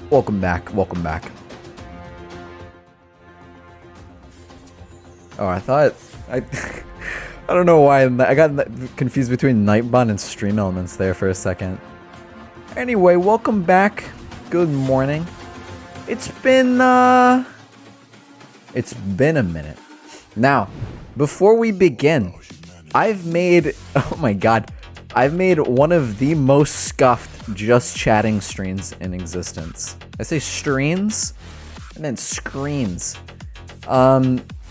Welcome back. Welcome back. Oh, I thought I I don't know why I got confused between Nightbot and Stream Elements there for a second. Anyway, welcome back. Good morning. It's been a minute. Now, before we begin, I've made I've made one of the most scuffed just chatting streams in existence. I say streams and then screens.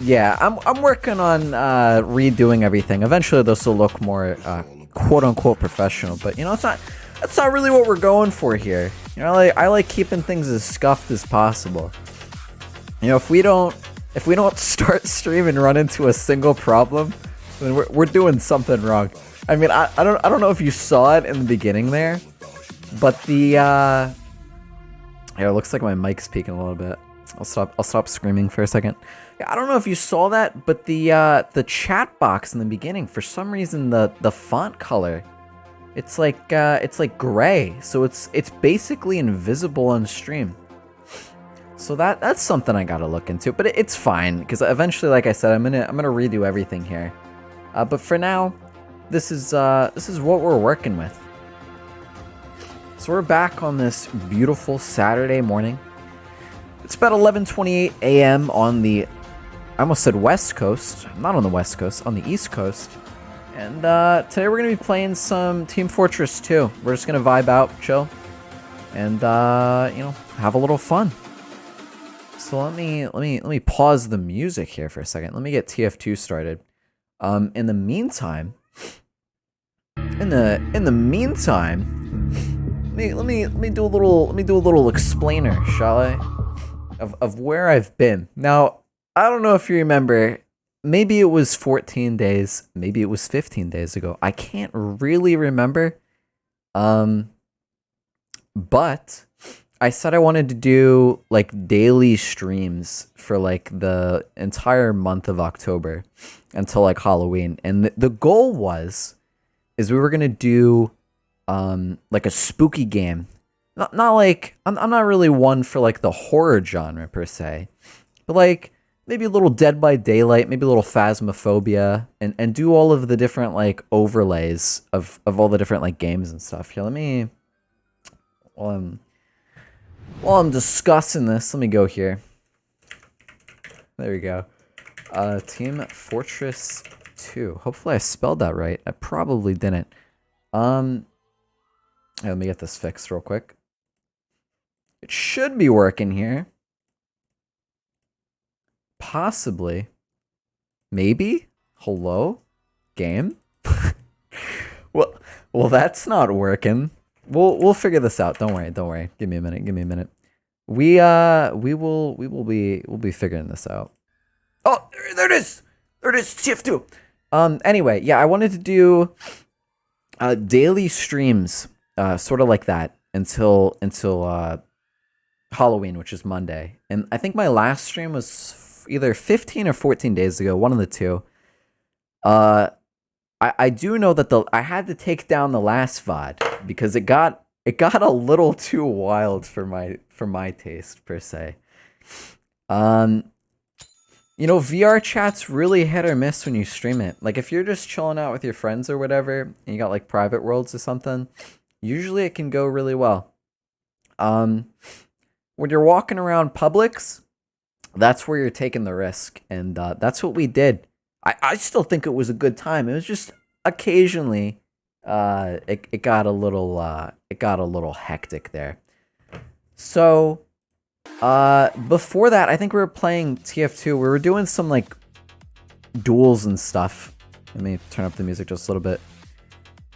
Yeah, I'm working on redoing everything. Eventually this will look more quote unquote professional, but you know, that's not really what we're going for here. You know, I like keeping things as scuffed as possible. You know, if we don't start stream and run into a single problem, then we're doing something wrong. I mean, I don't know if you saw it in the beginning there, but the yeah, it looks like my mic's peaking a little bit. I'll stop screaming for a second. Yeah, I don't know if you saw that, but the chat box in the beginning, for some reason the font color, it's like gray, so it's basically invisible on stream. So that's something I gotta look into, but it's fine because eventually, like I said, I'm gonna redo everything here. But for now, this is what we're working with. So we're back on this beautiful Saturday morning. It's about 11:28 a.m. on the, I almost said West Coast, not on the West Coast, on the East Coast. And today we're gonna be playing some Team Fortress 2. We're just gonna vibe out, chill, and you know, have a little fun. So let me pause the music here for a second. Let me get TF2 started. In the meantime, let me do a little explainer, shall I? Of where I've been. Now, I don't know if you remember, maybe it was 14 days, maybe it was 15 days ago. I can't really remember. But I said I wanted to do like daily streams for like the entire month of October until like Halloween. And the goal is we were going to do like a spooky game. Not like I'm not really one for like the horror genre per se, but like maybe a little Dead by Daylight, maybe a little Phasmophobia, and do all of the different like overlays of all the different like games and stuff. Here, let me while I'm discussing this, let me go here. There we go. Team Fortress 2. Hopefully I spelled that right. I probably didn't. Hey, let me get this fixed real quick. It should be working here. Possibly. Maybe? Hello? Game? Well, that's not working. We'll figure this out. Don't worry. Give me a minute. We'll be figuring this out. Oh, there it is. TF2. Anyway, yeah, I wanted to do daily streams, sort of like that until Halloween, which is Monday. And I think my last stream was either 15 or 14 days ago, one of the two. I do know that I had to take down the last VOD because it got a little too wild for my taste per se. You know, VR chat's really hit or miss when you stream it. Like if you're just chilling out with your friends or whatever, and you got like private worlds or something, usually it can go really well. When you're walking around Publix, that's where you're taking the risk, and that's what we did. I still think it was a good time. It was just occasionally it got a little hectic there. So before that, I think we were playing TF2. We were doing some like duels and stuff. Let me turn up the music just a little bit.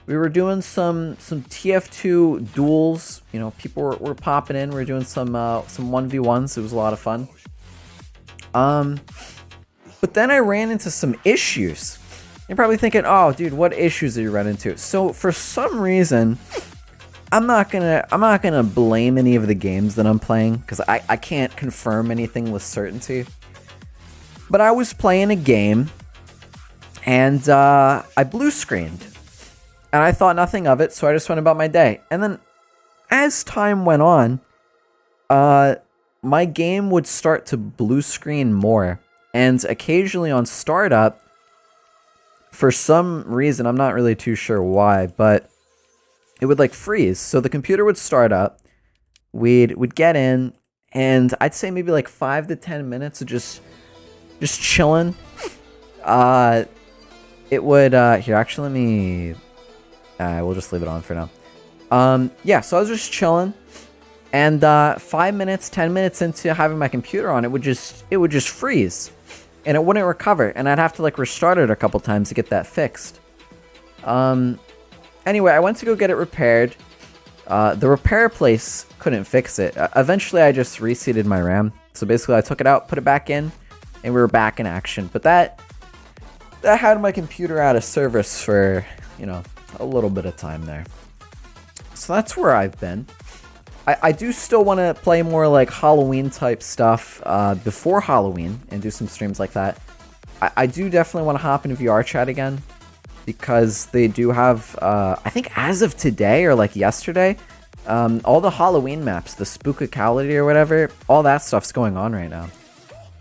We were doing some TF2 duels. You know, people were popping in. We were doing some 1v1s. It was a lot of fun. But But then I ran into some issues. You're probably thinking, oh, dude, what issues did you run into? So for some reason, I'm not gonna blame any of the games that I'm playing because I can't confirm anything with certainty. But I was playing a game and I blue screened. And I thought nothing of it, so I just went about my day. And then as time went on, my game would start to blue screen more. And occasionally on startup, for some reason, I'm not really too sure why, but it would like freeze. So the computer would start up, we'd get in, and I'd say maybe like 5 to 10 minutes of just chilling. It would here, actually, let me we'll just leave it on for now. Yeah, so I was just chilling, and 5 minutes, 10 minutes into having my computer on, it would just freeze, and it wouldn't recover, and I'd have to like restart it a couple times to get that fixed. Anyway, I went to go get it repaired. The repair place couldn't fix it. Eventually, I just reseated my RAM. So basically, I took it out, put it back in, and we were back in action. But that had my computer out of service for, you know, a little bit of time there. So that's where I've been. I do still want to play more like Halloween type stuff before Halloween and do some streams like that. I do definitely want to hop into VR chat again because they do have, I think as of today or like yesterday, all the Halloween maps, the Spookicality or whatever, all that stuff's going on right now.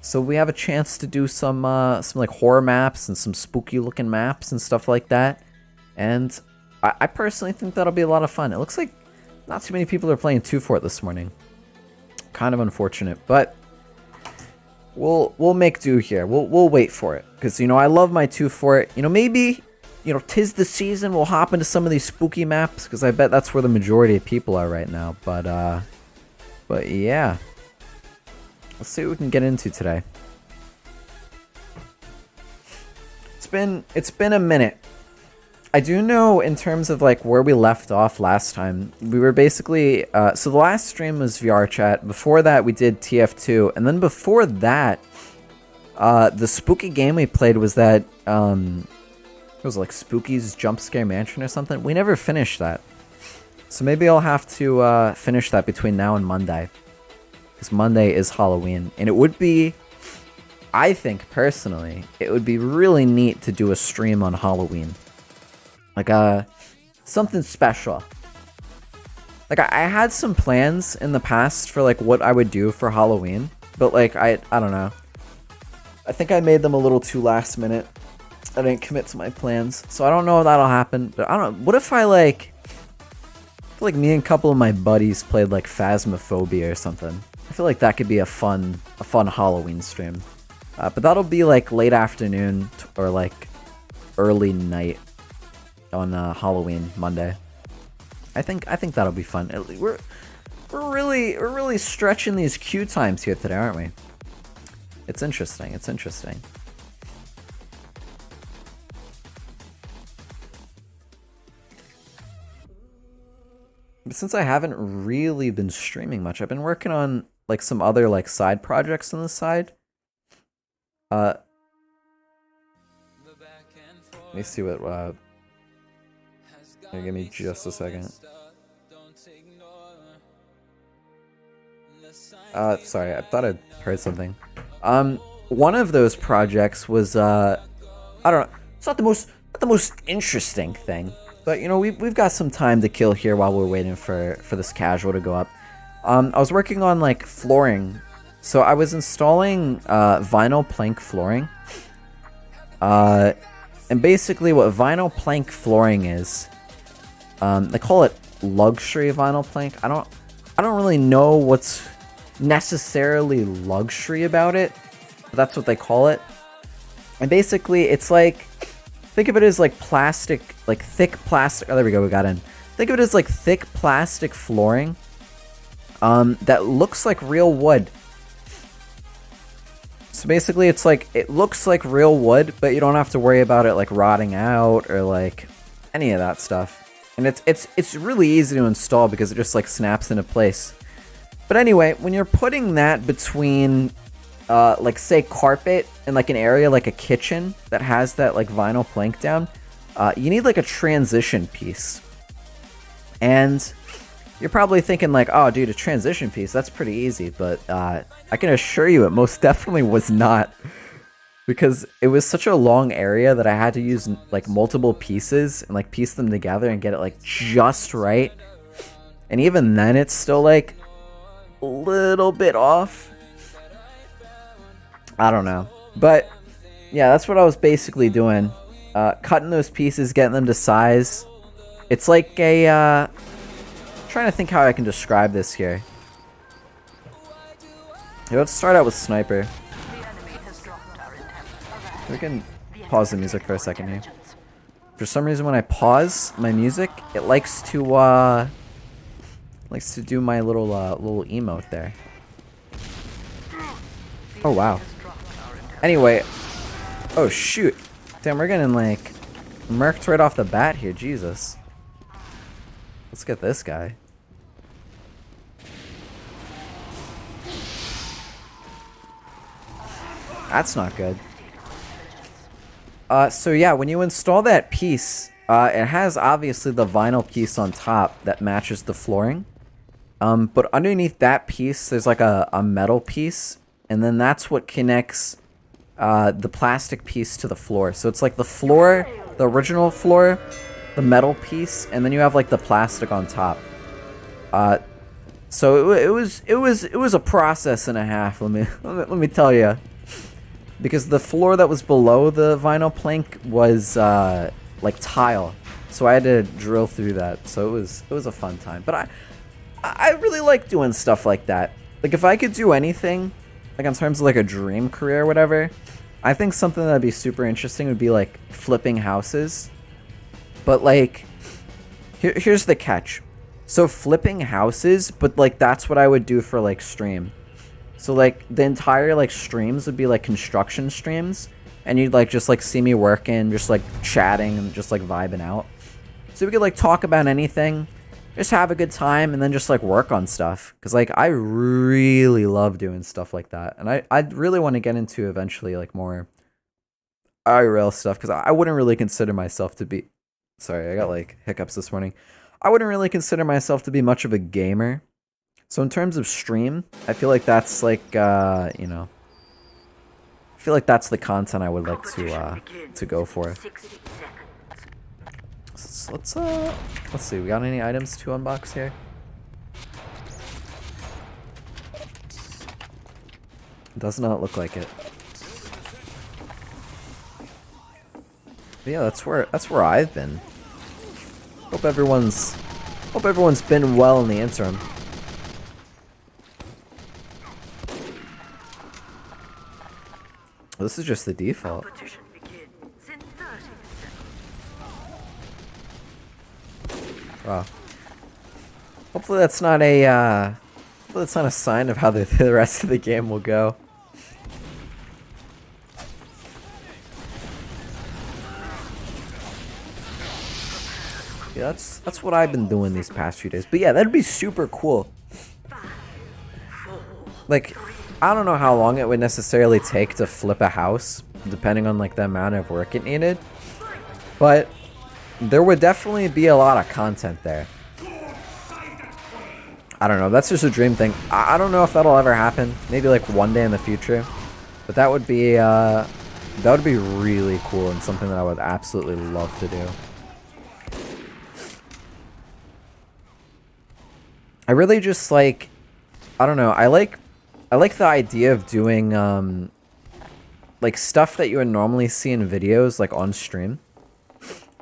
So we have a chance to do some like horror maps and some spooky looking maps and stuff like that. And I personally think that'll be a lot of fun. It looks like not too many people are playing 2 Fort this morning. Kind of unfortunate, but we'll make do here. We'll wait for it because, you know, I love my 2 Fort. You know, maybe, you know, 'tis the season. We'll hop into some of these spooky maps because I bet that's where the majority of people are right now. But yeah, let's see what we can get into today. It's been a minute. I do know in terms of like where we left off last time, we were basically, so the last stream was VR chat. Before that, we did TF2. And then before that, the spooky game we played was that, it was like Spooky's Jump Scare Mansion or something. We never finished that. So maybe I'll have to finish that between now and Monday. Because Monday is Halloween. And it would be, I think personally, it would be really neat to do a stream on Halloween. Like something special. Like I had some plans in the past for like what I would do for Halloween, but like I don't know. I think I made them a little too last minute. I didn't commit to my plans, so I don't know if that'll happen. But I don't know. What if I like me and a couple of my buddies played like Phasmophobia or something? I feel like that could be a fun Halloween stream. But that'll be like late afternoon or like early night on Halloween Monday. I think that'll be fun. We're really stretching these queue times here today, aren't we? It's interesting. It's interesting. But since I haven't really been streaming much, I've been working on like some other like side projects on the side. Let me see what give me just a second. Sorry, I thought I'd heard something. One of those projects was I don't know. It's not the most interesting thing, but you know we've got some time to kill here while we're waiting for this casual to go up. I was working on like flooring, so I was installing vinyl plank flooring. And basically, what vinyl plank flooring is. They call it luxury vinyl plank. I don't really know what's necessarily luxury about it, but that's what they call it. And basically, it's like, think of it as like plastic, like thick plastic. Oh, there we go. We got in. Think of it as like thick plastic flooring, that looks like real wood. So basically, it's like it looks like real wood, but you don't have to worry about it like rotting out or like any of that stuff. And it's really easy to install because it just like snaps into place. But anyway, when you're putting that between like say carpet in like an area like a kitchen that has that like vinyl plank down, you need like a transition piece. And you're probably thinking like, oh dude, a transition piece, that's pretty easy. But I can assure you it most definitely was not. Because it was such a long area that I had to use like multiple pieces and like piece them together and get it like just right. And even then it's still like a little bit off. I don't know. But yeah, that's what I was basically doing. Cutting those pieces, getting them to size. It's like a trying to think how I can describe this here. Here, let's start out with sniper. We can pause the music for a second here. For some reason, when I pause my music, it likes to do my little little emote there. Oh wow. Anyway, oh shoot, damn, we're getting like murked right off the bat here. Jesus. Let's get this guy. That's not good. So yeah, when you install that piece, it has obviously the vinyl piece on top that matches the flooring. But underneath that piece, there's like a metal piece, and then that's what connects the plastic piece to the floor. So it's like the floor, the original floor, the metal piece, and then you have like the plastic on top. So it was a process and a half. Let me tell you. Because the floor that was below the vinyl plank was like tile, so I had to drill through that. So it was a fun time. But I really like doing stuff like that. Like if I could do anything, like in terms of like a dream career or whatever, I think something that'd be super interesting would be like flipping houses. But like, here's the catch. So flipping houses, but like that's what I would do for like stream. So like the entire like streams would be like construction streams, and you'd like just like see me working, just like chatting and just like vibing out. So we could like talk about anything, just have a good time, and then just like work on stuff. Cause like I really love doing stuff like that, and I'd really want to get into eventually like more IRL stuff. Cause I wouldn't really consider myself to be, sorry, I got like hiccups this morning. I wouldn't really consider myself to be much of a gamer. So in terms of stream, I feel like that's like, you know, I feel like that's the content I would like to go for. So let's see, we got any items to unbox here? Does not look like it. But yeah, that's where I've been. Hope everyone's been well in the interim. This is just the default. Wow. Hopefully that's not a sign of how the rest of the game will go. Yeah, that's what I've been doing these past few days. But yeah, that'd be super cool. Like, I don't know how long it would necessarily take to flip a house, depending on like the amount of work it needed. But there would definitely be a lot of content there. I don't know, that's just a dream thing. I don't know if that'll ever happen. Maybe like one day in the future. But that would be really cool and something that I would absolutely love to do. I really just like, I don't know, I like the idea of doing like stuff that you would normally see in videos like on stream.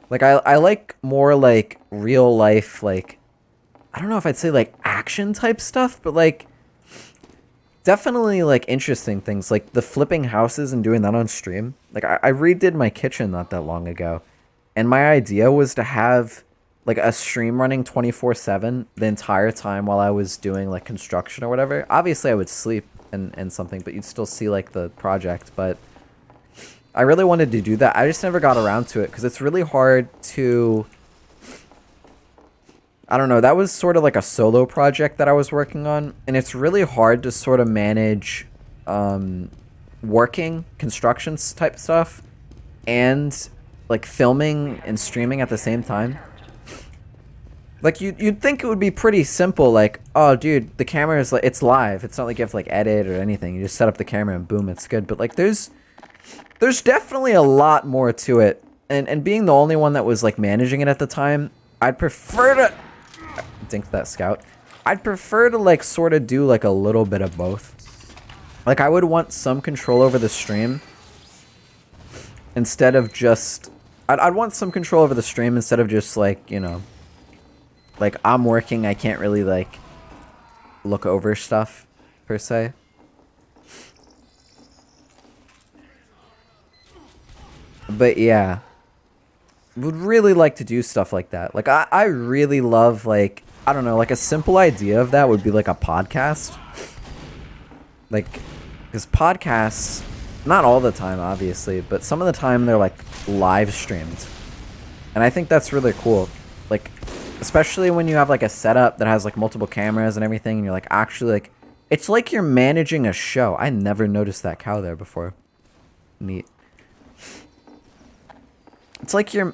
Like I like more like real life, like I don't know if I'd say like action type stuff, but like definitely like interesting things like the flipping houses and doing that on stream. Like I redid my kitchen not that long ago, and my idea was to have like a stream running 24/7 the entire time while I was doing like construction or whatever. Obviously I would sleep and something, but you'd still see like the project. But I really wanted to do that. I just never got around to it because it's really hard to, I don't know, that was sort of like a solo project that I was working on, and it's really hard to sort of manage working constructions type stuff and like filming and streaming at the same time. Like you'd think it would be pretty simple, like, oh dude, the camera is like, it's live. It's not like you have to like edit or anything. You just set up the camera and boom, it's good. But like there's definitely a lot more to it. And being the only one that was like managing it at the time, I'd prefer to dink that scout. I'd prefer to like sort of do like a little bit of both. Like I would want some control over the stream instead of just I'd want some control over the stream instead of just like, you know, like I'm working, I can't really like look over stuff per se. But yeah, would really like to do stuff like that. Like I really love, like, I don't know, like a simple idea of that would be like a podcast. Like, because podcasts, not all the time obviously, but some of the time they're like live streamed. And I think that's really cool. Like, especially when you have like a setup that has like multiple cameras and everything, and you're like actually like, it's like you're managing a show. I never noticed that cow there before. Neat. It's like you're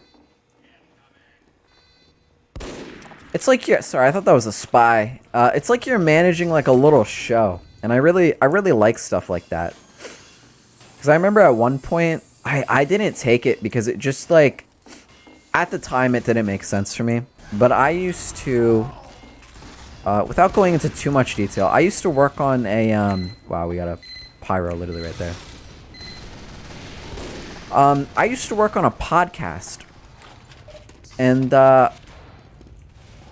sorry, I thought that was a spy. It's like you're managing like a little show. And I really like stuff like that. Because I remember at one point, I didn't take it because it just like, at the time it didn't make sense for me. But I used to, without going into too much detail, I used to work on a, wow, we got a pyro literally right there. I used to work on a podcast. And,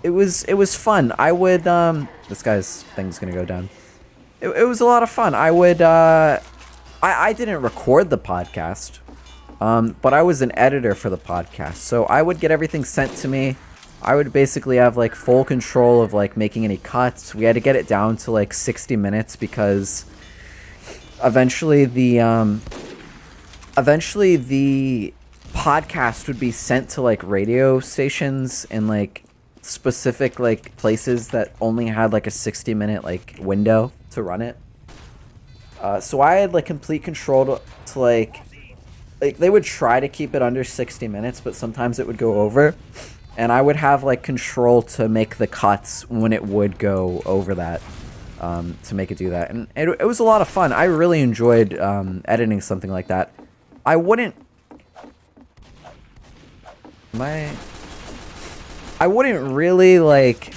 it was fun. I would, this guy's thing's gonna go down. It was a lot of fun. I would, I didn't record the podcast, but I was an editor for the podcast. So I would get everything sent to me. I would basically have like full control of like making any cuts. We had to get it down to like 60 minutes because eventually the podcast would be sent to like radio stations and like specific like places that only had like a 60-minute like window to run it. So I had like complete control to like they would try to keep it under 60 minutes, but sometimes it would go over. And I would have like control to make the cuts when it would go over that, to make it do that. And it was a lot of fun. I really enjoyed editing something like that. I wouldn't really like,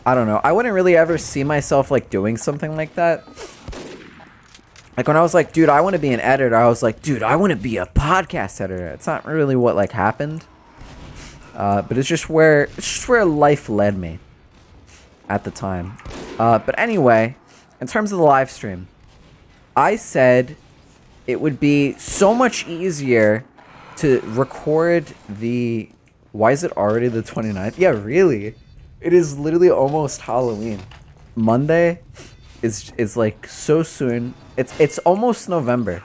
I don't know, I wouldn't really ever see myself like doing something like that. Like when I was like, dude, I want to be an editor, I was like, dude, I want to be a podcast editor. It's not really what like happened. But it's just where life led me at the time. But anyway, in terms of the live stream, I said it would be so much easier to record the, why is it already the 29th? Yeah, really. It is literally almost Halloween. Monday is like so soon. It's almost November.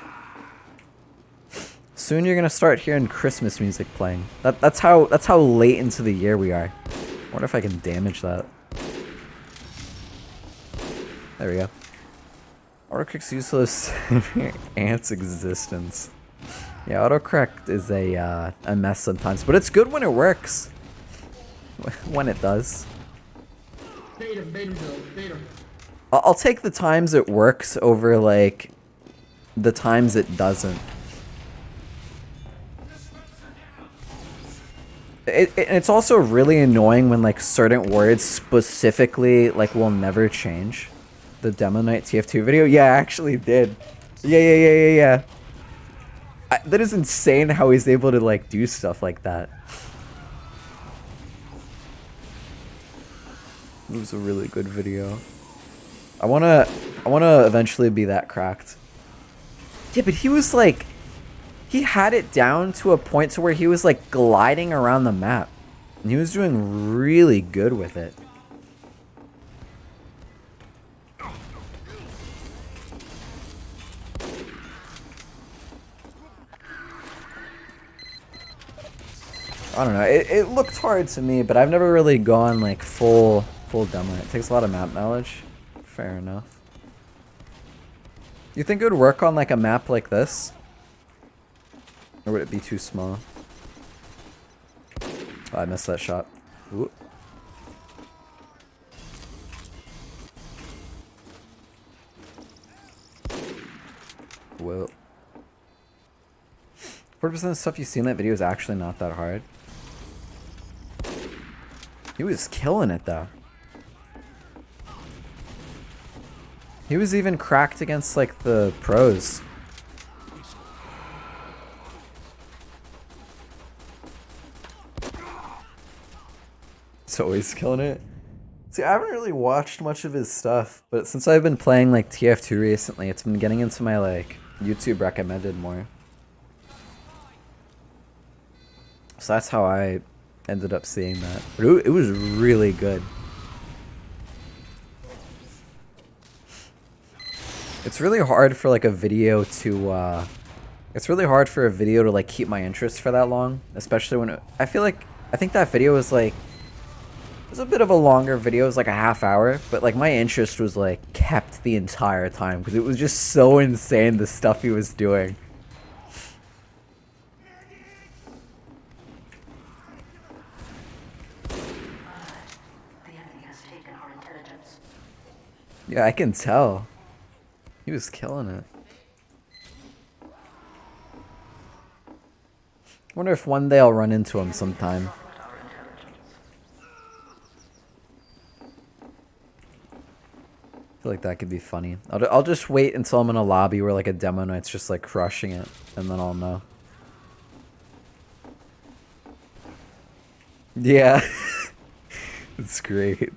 Soon you're gonna start hearing Christmas music playing. That's how late into the year we are. I wonder if I can damage that. There we go. Autocorrect's useless in Ant's existence. Yeah, autocorrect is a mess sometimes, but it's good when it works. When it does. Bait him, Bill, bait him. I'll take the times it works over like the times it doesn't. It's also really annoying when like certain words specifically like will never change. The Demo Night TF2 video? Yeah, I actually did. Yeah. That is insane how he's able to like do stuff like that. It was a really good video. I wanna eventually be that cracked. Yeah, but he was like, he had it down to a point to where he was like gliding around the map. And he was doing really good with it. I don't know, it looked hard to me, but I've never really gone like full demo. It takes a lot of map knowledge. Fair enough. You think it would work on like a map like this? Or would it be too small? Oh, I missed that shot. Ooh. Whoa. 40% of the stuff you see in that video is actually not that hard. He was killing it though. He was even cracked against like the pros. He's always killing it. See, I haven't really watched much of his stuff, but since I've been playing like TF2 recently, it's been getting into my like YouTube recommended more. So that's how I ended up seeing that. But it was really good. It's really hard for like a video to it's really hard for a video to like keep my interest for that long, especially when I think that video was like, it was a bit of a longer video. It was like a half hour, but like my interest was like kept the entire time because it was just so insane the stuff he was doing. Yeah, I can tell. He was killing it. Wonder if one day I'll run into him sometime. I feel like that could be funny. I'll just wait until I'm in a lobby where like a demo night's just like crushing it, and then I'll know. Yeah. It's great.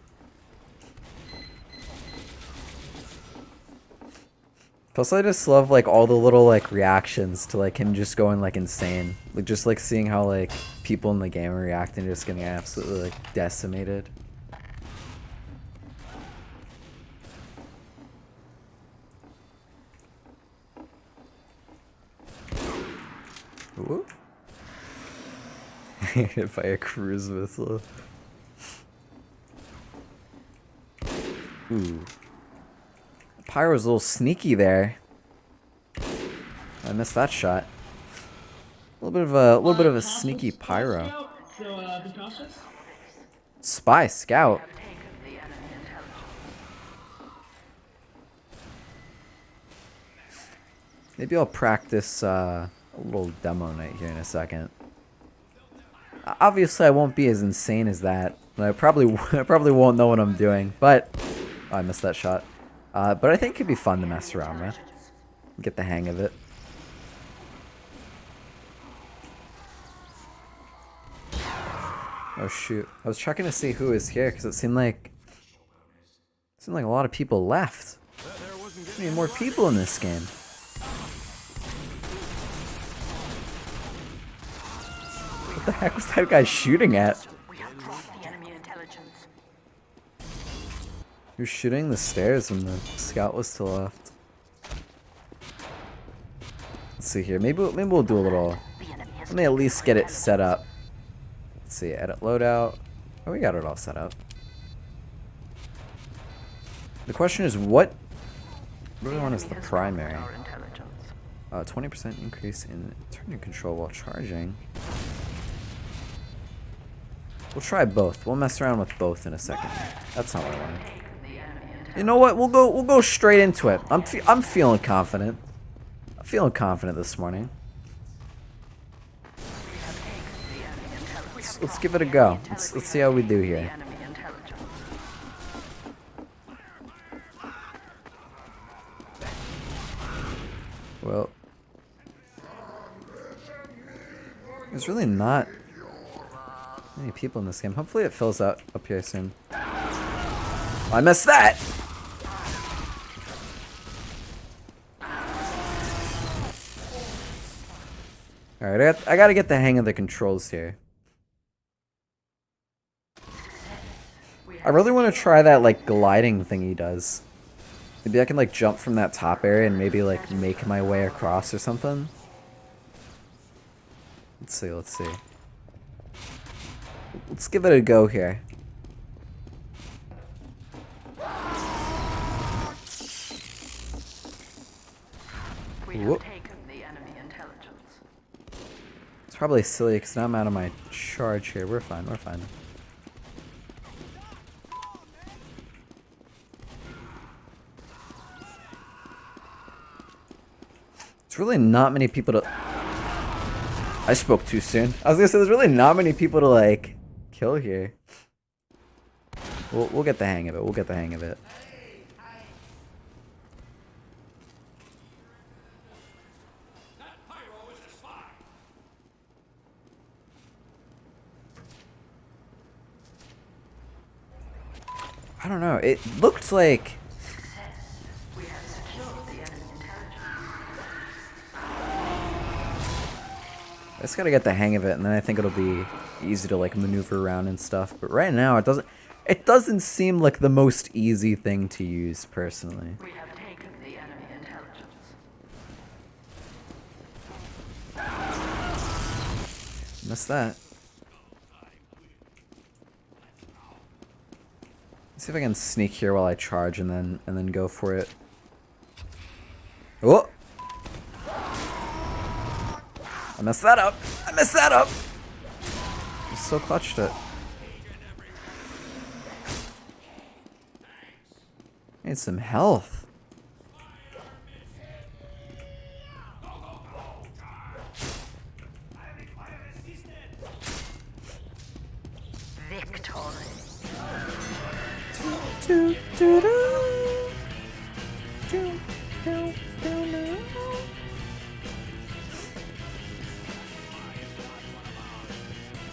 Plus I just love like all the little like reactions to like him just going like insane. Like just like seeing how like people in the game are reacting, just getting absolutely like decimated. Ooh. Hit by a cruise missile. Ooh. Pyro's a little sneaky there. I missed that shot. A little bit of a sneaky pyro. Spy scout. Maybe I'll practice a little demo night here in a second. Obviously, I won't be as insane as that. I probably won't know what I'm doing, but oh, I missed that shot. But I think it could be fun to mess around with. Get the hang of it. Oh shoot! I was checking to see who is here because it seemed like a lot of people left. We need more people in this game. What the heck was that guy shooting at? He was shooting the stairs when the scout was to the left. Let's see here. Maybe we'll do a little. Let me at least get it set up. Let's see. Edit loadout. Oh, we got it all set up. The question is, what really want is the primary? 20% increase in turning control while charging. We'll try both. We'll mess around with both in a second. That's not what I wanted. You know what? We'll go straight into it. I'm feeling confident. I'm feeling confident this morning. Let's give it a go. Let's see how we do here. Well, there's really not many people in this game. Hopefully it fills out up here soon. I missed that! Alright, I gotta get the hang of the controls here. I really want to try that, like, gliding thing he does. Maybe I can, like, jump from that top area and maybe, like, make my way across or something. Let's see, let's see. Let's give it a go here. Whoop. It's probably silly because now I'm out of my charge here. We're fine, we're fine. It's really not many people to... I spoke too soon. I was gonna say there's really not many people to like kill here. We'll get the hang of it. We'll get the hang of it. I don't know. It looked like... I just gotta get the hang of it, and then I think it'll be easy to like maneuver around and stuff. But right now, it doesn't seem like the most easy thing to use, personally. We have taken the enemy intelligence. Missed that. Let's see if I can sneak here while I charge and then go for it. Oh! I messed that up! I messed that up! I so clutched it. Need some health. Victory.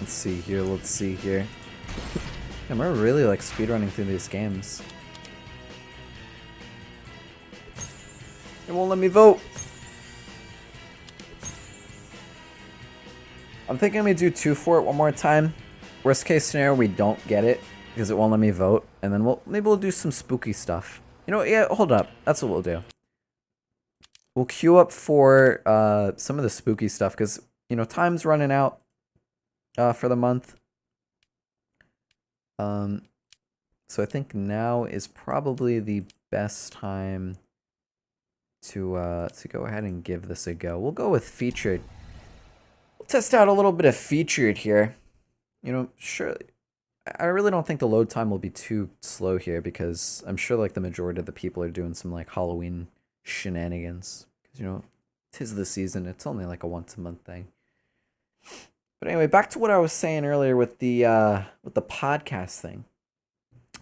Let's see here, let's see here. And we're really like speedrunning through these games. It won't let me vote. I'm thinking I'm gonna do 2 for it one more time. Worst case scenario, we don't get it because it won't let me vote, and then maybe we'll do some spooky stuff. You know, yeah, hold up. That's what we'll do. We'll queue up for some of the spooky stuff because you know time's running out for the month. So I think now is probably the best time to go ahead and give this a go. We'll go with featured. We'll test out a little bit of featured here. You know, sure. I really don't think the load time will be too slow here because I'm sure like the majority of the people are doing some like Halloween shenanigans. Because you know, 'tis the season. It's only like a once-a-month thing. But anyway, back to what I was saying earlier with the podcast thing.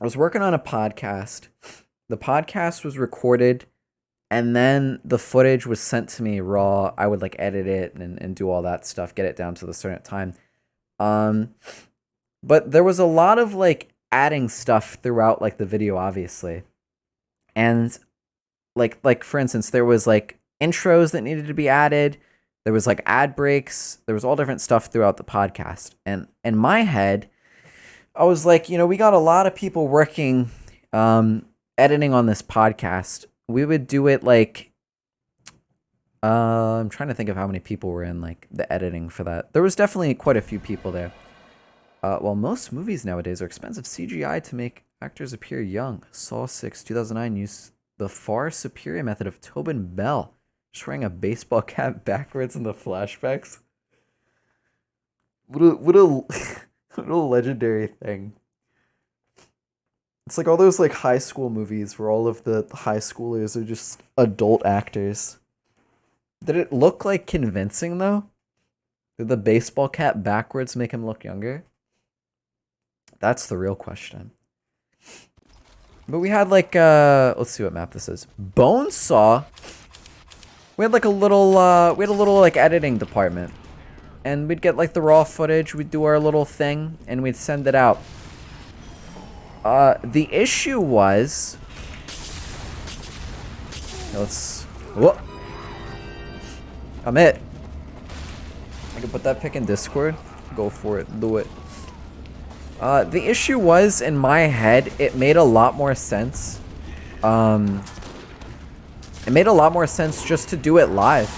I was working on a podcast. The podcast was recorded, and then the footage was sent to me raw. I would like edit it and do all that stuff, get it down to the certain time. But there was a lot of like adding stuff throughout like the video, obviously. And like for instance, there was like intros that needed to be added. There was like ad breaks. There was all different stuff throughout the podcast. And in my head, I was like, you know, we got a lot of people working, editing on this podcast. We would do it like, I'm trying to think of how many people were in like the editing for that. There was definitely quite a few people there. Well, most movies nowadays are expensive CGI to make actors appear young. Saw 6, 2009 used the far superior method of Tobin Bell. Just wearing a baseball cap backwards in the flashbacks. What a legendary thing. It's like all those like high school movies where all of the high schoolers are just adult actors. Did it look like convincing though? Did the baseball cap backwards make him look younger? That's the real question. But we had like let's see what map this is. Bonesaw. We had like a little like editing department. And we'd get like the raw footage, we'd do our little thing, and we'd send it out. The issue was... Whoa! I'm it. I can put that pic in Discord. Go for it, do it. The issue was, in my head, it made a lot more sense. It made a lot more sense just to do it live.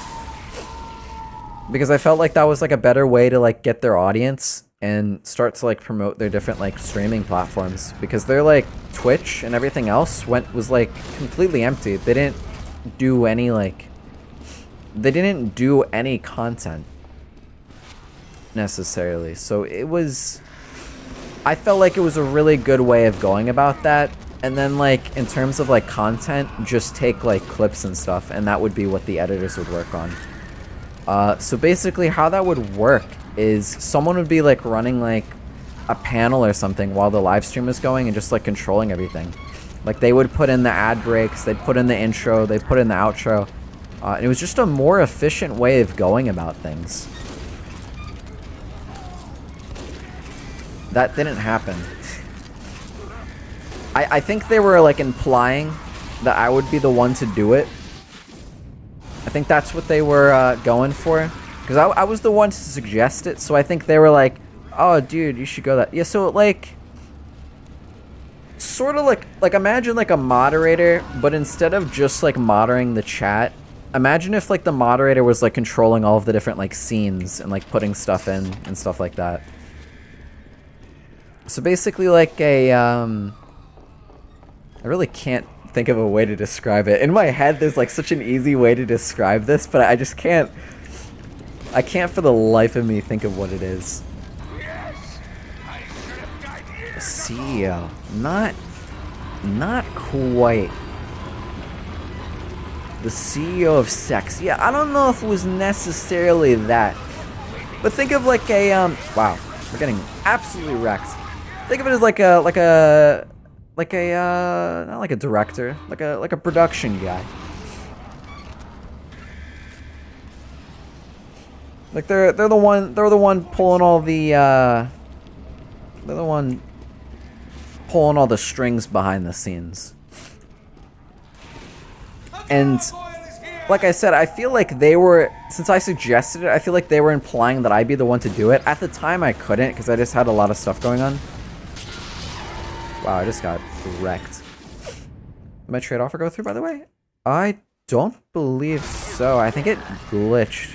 Because I felt like that was like a better way to like get their audience and start to like promote their different like streaming platforms, because their like Twitch and everything else was like completely empty. They didn't do any like they didn't do any content necessarily. So it was, I felt like it was a really good way of going about that. And then like in terms of like content, just take like clips and stuff, and that would be what the editors would work on. So basically how that would work is someone would be like running like a panel or something while the live stream is going and just like controlling everything. Like they would put in the ad breaks, they'd put in the intro, they'd put in the outro. And it was just a more efficient way of going about things. That didn't happen. I think they were like implying that I would be the one to do it. I think that's what they were going for. Because I was the one to suggest it, so I think they were like, oh dude, you should go that. Yeah, so like, sort of like imagine like a moderator, but instead of just like moderating the chat, imagine if like the moderator was like controlling all of the different like scenes and like putting stuff in and stuff like that. So basically like a, I really can't think of a way to describe it. In my head there's like such an easy way to describe this, but I just can't, I can't for the life of me think of what it is. CEO. Not quite. The CEO of sex. Yeah, I don't know if it was necessarily that. But think of like a, wow, we're getting absolutely wrecked. Think of it as like a, not like a director, like a production guy. Like they're the one pulling all the, they're the one pulling all the strings behind the scenes. And like I said, I feel like they were, since I suggested it, I feel like they were implying that I'd be the one to do it. At the time I couldn't, because I just had a lot of stuff going on. Wow, I just got wrecked. Did my trade offer go through, by the way? I don't believe so. I think it glitched.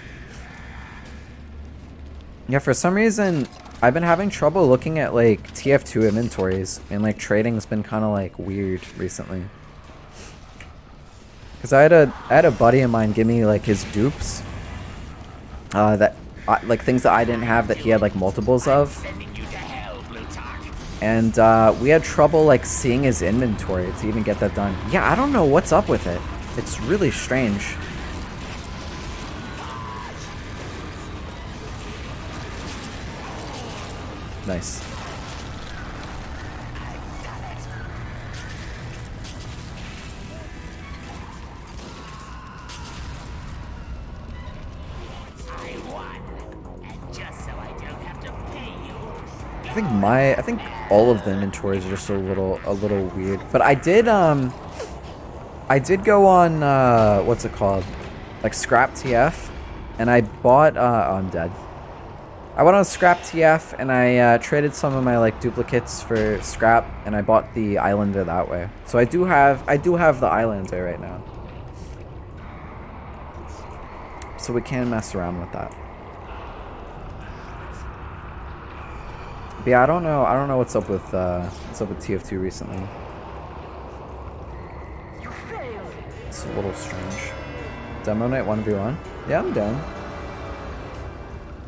Yeah, for some reason, I've been having trouble looking at like TF2 inventories, and like trading's been kind of like weird recently. Cause I had a buddy of mine give me like his dupes, like things that I didn't have that he had like multiples of, and we had trouble like seeing his inventory to even get that done. Yeah, I don't know what's up with it. It's really strange. Nice. I think all of the inventories are just a little weird. But I did go on what's it called? Like Scrap TF, and I bought oh, I'm dead. I went on Scrap TF and I traded some of my like duplicates for scrap, and I bought the Islander that way. So I do have the Islander right now. So we can mess around with that. But yeah, I don't know what's up with TF2 recently. It's a little strange. Demo night 1v1? Yeah, I'm down.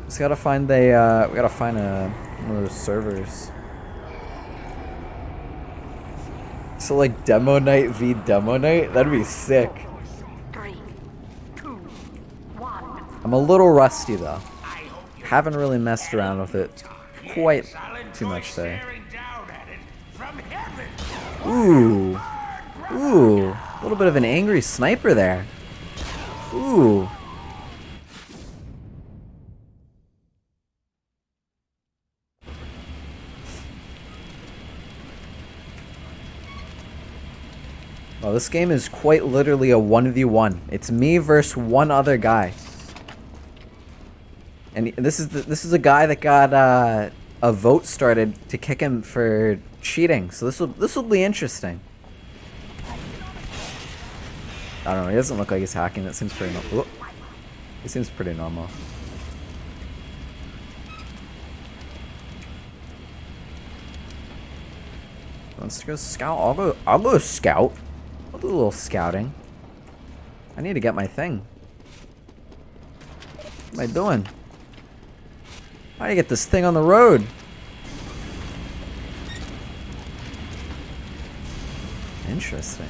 Just gotta find we gotta find one of those servers. So like demo night v demo night? That'd be sick. 3, 2, 1. I'm a little rusty though. Haven't really messed around with it quite too much there. Ooh. Ooh. A little bit of an angry sniper there. Ooh. Well, this game is quite literally a 1v1. It's me versus one other guy. And this is a guy that got a vote started to kick him for cheating. So this will be interesting. I don't know. He doesn't look like he's hacking. That seems pretty normal. He seems pretty normal. Let's go scout. I'll go scout. I'll do a little scouting. I need to get my thing. am I doing? How do you get this thing on the road? Interesting.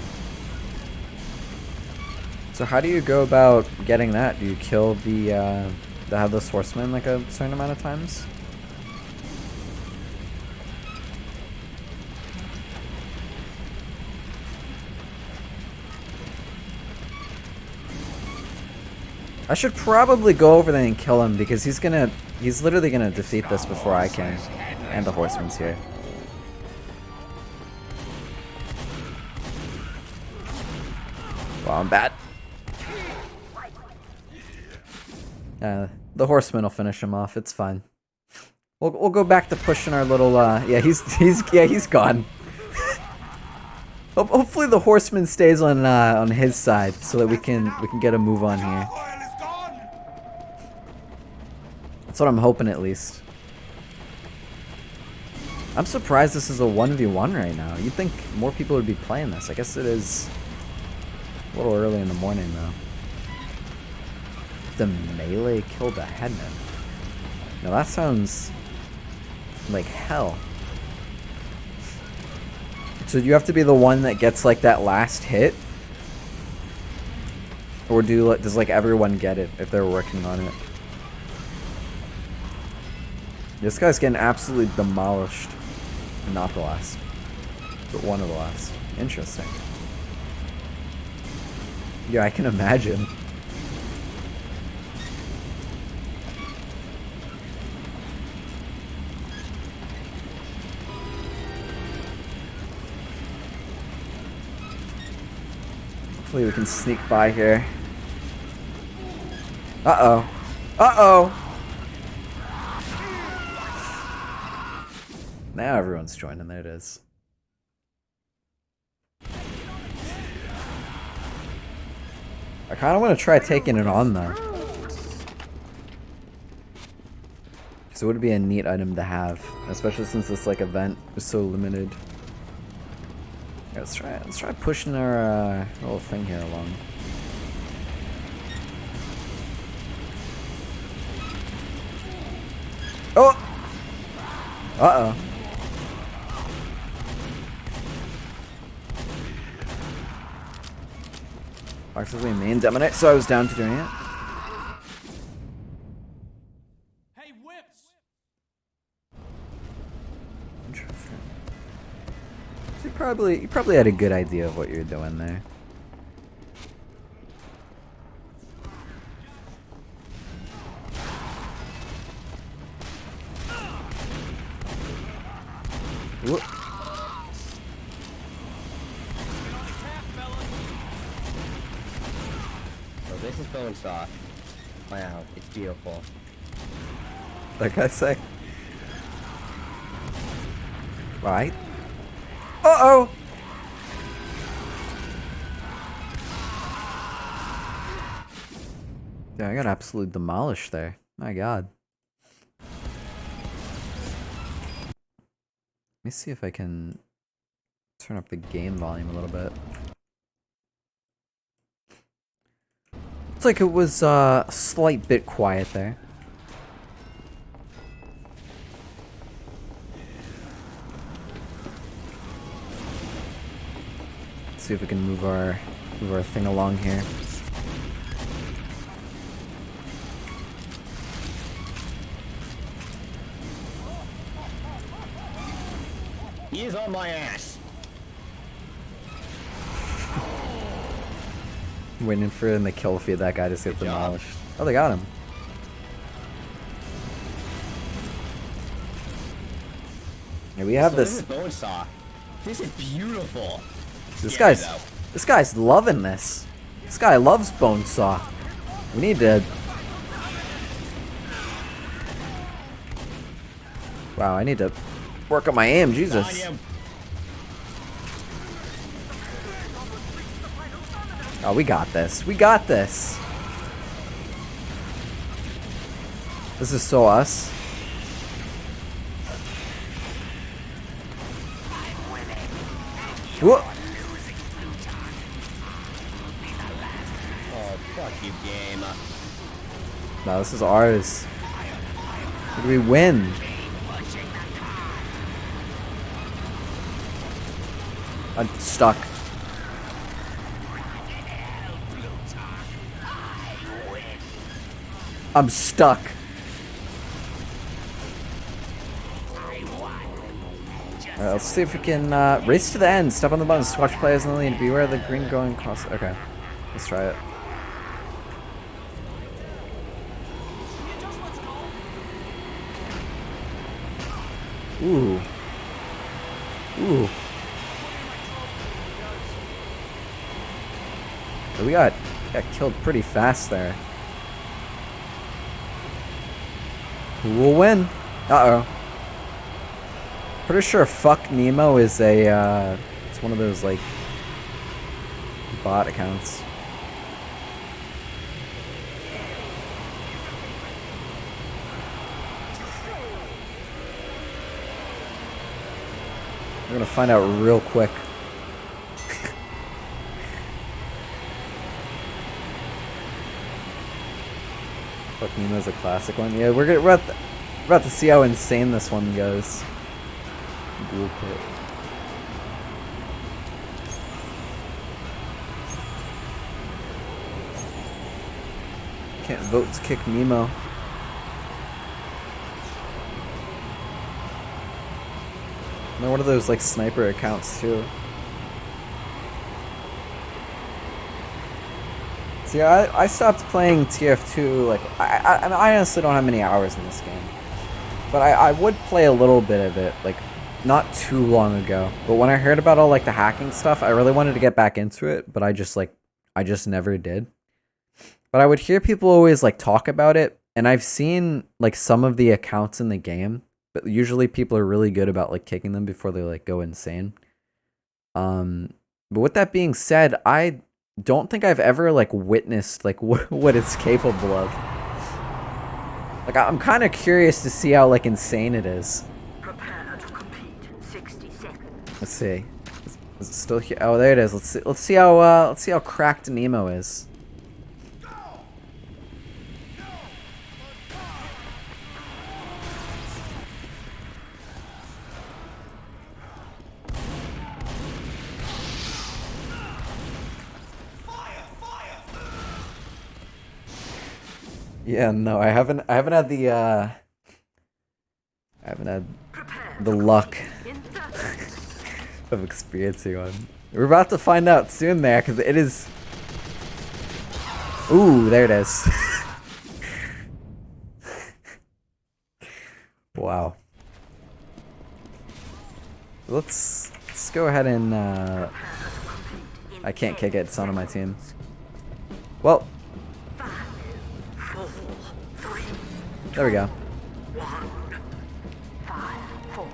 So how do you go about getting that? Do you kill the Headless Horseman like a certain amount of times? I should probably go over there and kill him because he's literally gonna defeat this before I can. And the Horseman's here. Well, I'm bad. The Horseman will finish him off. It's fine. We'll go back to pushing our little. Yeah, he's gone. Hopefully the Horseman stays on his side so that we can get a move on here. That's what I'm hoping, at least. I'm surprised this is a 1v1 right now. You'd think more people would be playing this. I guess it is a little early in the morning, though. The melee kill the headman. Now that sounds like hell. So do you have to be the one that gets like that last hit? Or does like everyone get it if they're working on it? This guy's getting absolutely demolished. Not the last, but one of the last. Interesting. Yeah, I can imagine. Hopefully we can sneak by here. Uh-oh. Uh-oh! Now everyone's joining. There it is. I kind of want to try taking it on, though. So it would be a neat item to have, especially since this like event is so limited. Yeah, let's try pushing our little thing here along. Oh! Uh-oh. Actively main dominate, so I was down to doing it. Hey, whips! Interesting. So you probably had a good idea of what you're doing there. Whoop. So this is bone saw. Wow, it's beautiful. Like I say. Right. Uh-oh! Yeah, I got absolutely demolished there. My god. Let me see if I can turn up the game volume a little bit. Looks like it was a slight bit quiet there. Let's see if we can move our thing along here. He is on my ass. Waiting for in the kill feed that guy just get demolished. Oh, they got him. Yeah, we have This this. is bone saw. This is beautiful. This Yeah, guy's loving this. This guy loves bone saw. We need to. Wow, I need to work on my aim. Jesus. Oh, we got this. We got this. This is so us. Whoa. Oh, fuck you, game. No, this is ours. Did we win? I'm stuck. I'm stuck. Alright, let's see if we can race to the end. Step on the button, watch players in the lead. Beware of the green going across. Okay, let's try it. Ooh. Ooh. We got killed pretty fast there. Who will win? Uh-oh. Pretty sure Fuck Nemo is a, it's one of those, like, bot accounts. We're gonna find out real quick. Fuck Nemo's a classic one. Yeah, we're about to see how insane this one goes. Ghoul pit. Can't vote to kick Nemo. They're one of those like sniper accounts too. See, I stopped playing TF2, like, I honestly don't have many hours in this game. But I would play a little bit of it, like, not too long ago. But when I heard about all, like, the hacking stuff, I really wanted to get back into it, but I just never did. But I would hear people always, like, talk about it, and I've seen, like, some of the accounts in the game, but usually people are really good about, like, kicking them before they, like, go insane. But with that being said, I don't think I've ever like witnessed like what it's capable of. Like I'm kind of curious to see how like insane it is. Prepare to compete in 60 seconds. Let's see. Is it still here? Oh, there it is. Let's see how cracked Nemo is. Yeah, no, I haven't had the luck of experiencing one. We're about to find out soon there, because it is. Ooh, there it is. Wow. Let's go ahead and I can't kick it, it's not on my team. Well, there we go. 5, 4,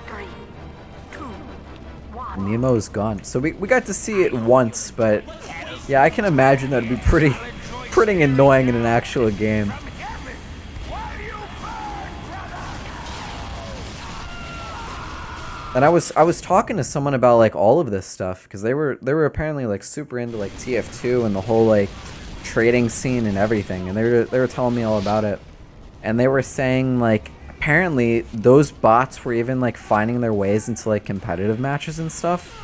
3, 2, 1. Nemo's gone. So we got to see it once, but yeah, I can imagine that'd be pretty annoying in an actual game. And I was talking to someone about like all of this stuff because they were apparently like super into like TF2 and the whole like trading scene and everything, and they were telling me all about it. And they were saying, like, apparently those bots were even, like, finding their ways into, like, competitive matches and stuff.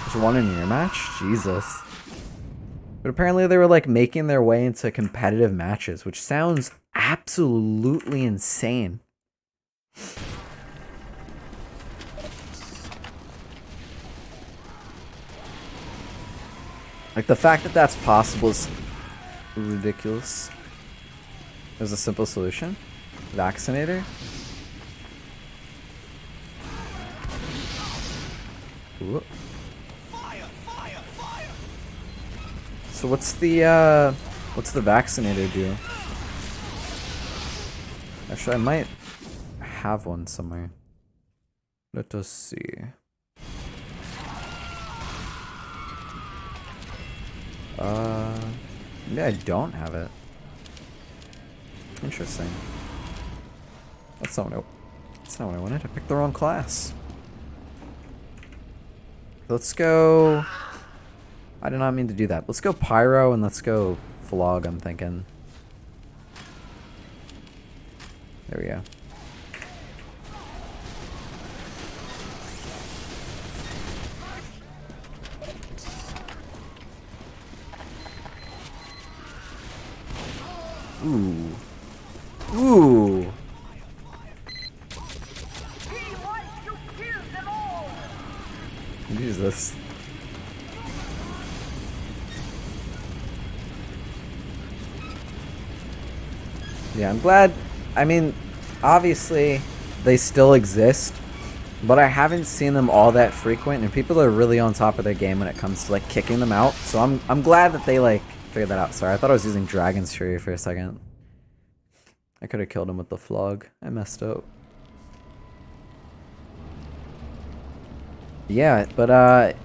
There's one in your match? Jesus. But apparently they were, like, making their way into competitive matches, which sounds absolutely insane. Like, the fact that that's possible is ridiculous. There's a simple solution. Vaccinator. Ooh. So what's the vaccinator do? Actually, I might have one somewhere. Let us see. Maybe I don't have it. Interesting. That's not what I wanted. I picked the wrong class. Let's go. I did not mean to do that. Let's go Pyro and let's go flog, I'm thinking. There we go. Ooh. Ooh. Jesus. Yeah, I'm glad. I mean, obviously, they still exist, but I haven't seen them all that frequent, and people are really on top of their game when it comes to like kicking them out. So I'm glad that they like figured that out. Sorry, I thought I was using Dragon's Fury for a second. I could have killed him with the flog. I messed up. Yeah, but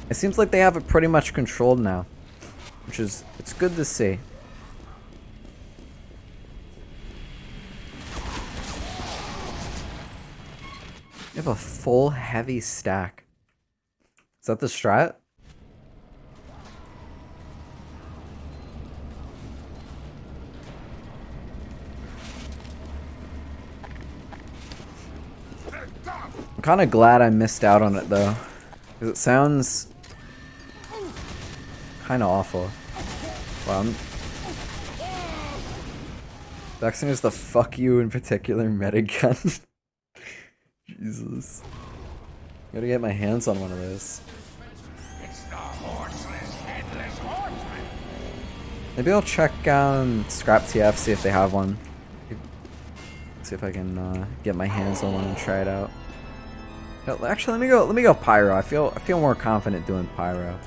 it seems like they have it pretty much controlled now, which is, it's good to see. You have a full heavy stack. Is that the strat? I'm kind of glad I missed out on it though, because it sounds kind of awful. Wow, Vexing is the fuck you in particular meta gun. Jesus. Gotta get my hands on one of those. Maybe I'll check Scrap TF, see if they have one. See if I can get my hands on one and try it out. Actually, let me go Pyro. I feel more confident doing Pyro.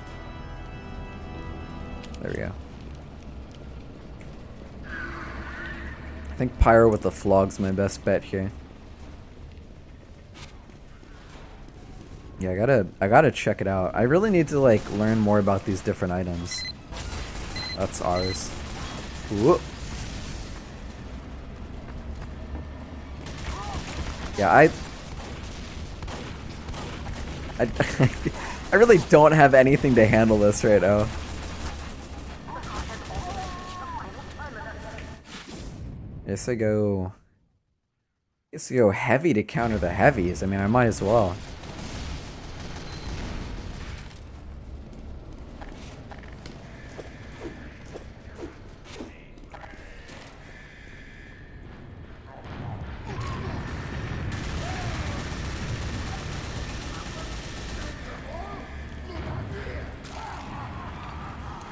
There we go. I think Pyro with the flog's my best bet here. Yeah, I gotta check it out. I really need to like learn more about these different items. That's ours. Whoop. Yeah, I really don't have anything to handle this right now. Guess I go heavy to counter the heavies. I mean, I might as well.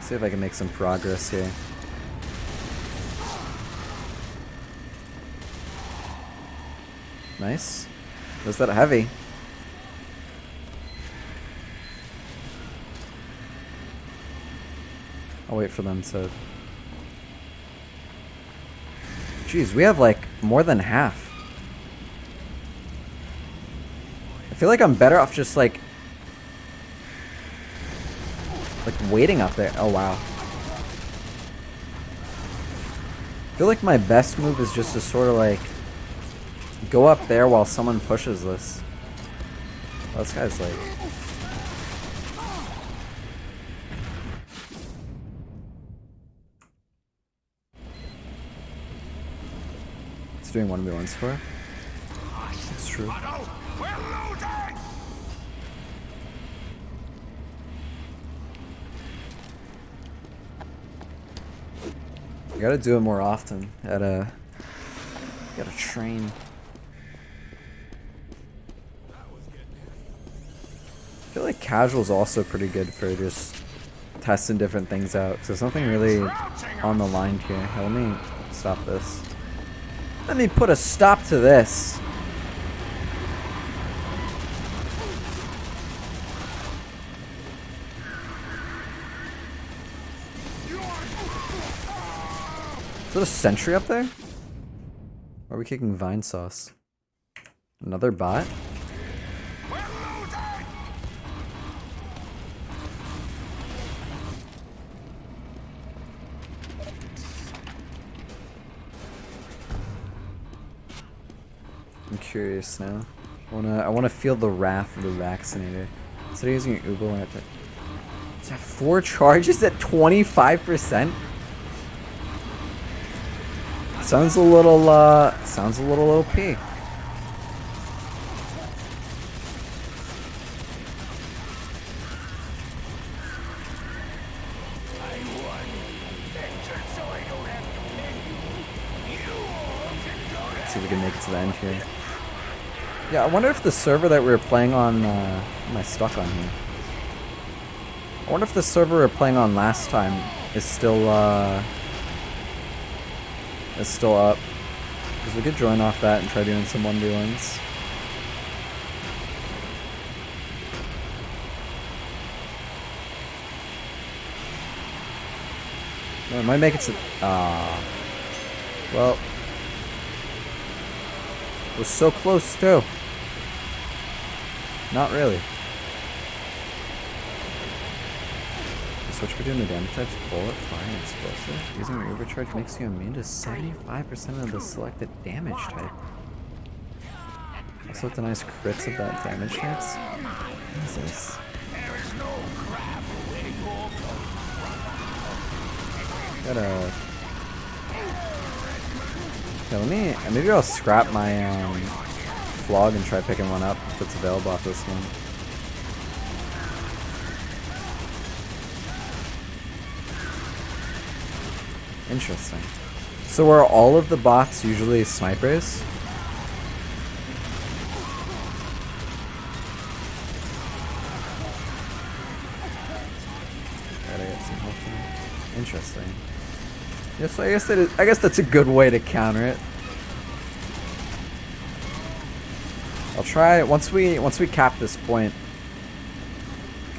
See if I can make some progress here. Nice. Was that heavy? I'll wait for them to... Jeez, we have like more than half. I feel like I'm better off just like waiting up there. Oh wow. I feel like my best move is just to sort of like go up there while someone pushes this. Oh, this guy's like... It's doing 1v1s for? It's true. I gotta do it more often. Gotta train. I feel like casual's also pretty good for just testing different things out. So there's nothing really on the line here. Let me stop this. Let me put a stop to this. Is that a sentry up there? Or are we kicking Vine Sauce? Another bot? I'm curious now. I wanna feel the wrath of the vaccinator. Instead of using your Uber, I have to... Is that 4 charges at 25%? Sounds a little OP. Let's see if we can make it to the end here. Yeah, I wonder if the server that we were playing on, am I stuck on here? I wonder if the server we were playing on last time is still up. Because we could join off that and try doing some 1v1s. No, it might make it to... well... We're so close too. Not really. Switch between the damage types, bullet, fire, and explosive. Using your overcharge makes you immune to 75% of the selected damage type. Also with the nice crits of that damage types. What is this? Gotta... Yeah, let me... Maybe I'll scrap my flog and try picking one up if it's available off this one. Interesting. So are all of the bots usually snipers? Gotta get some health now. Interesting. Yeah, so I guess that's a good way to counter it. I'll try once we cap this point,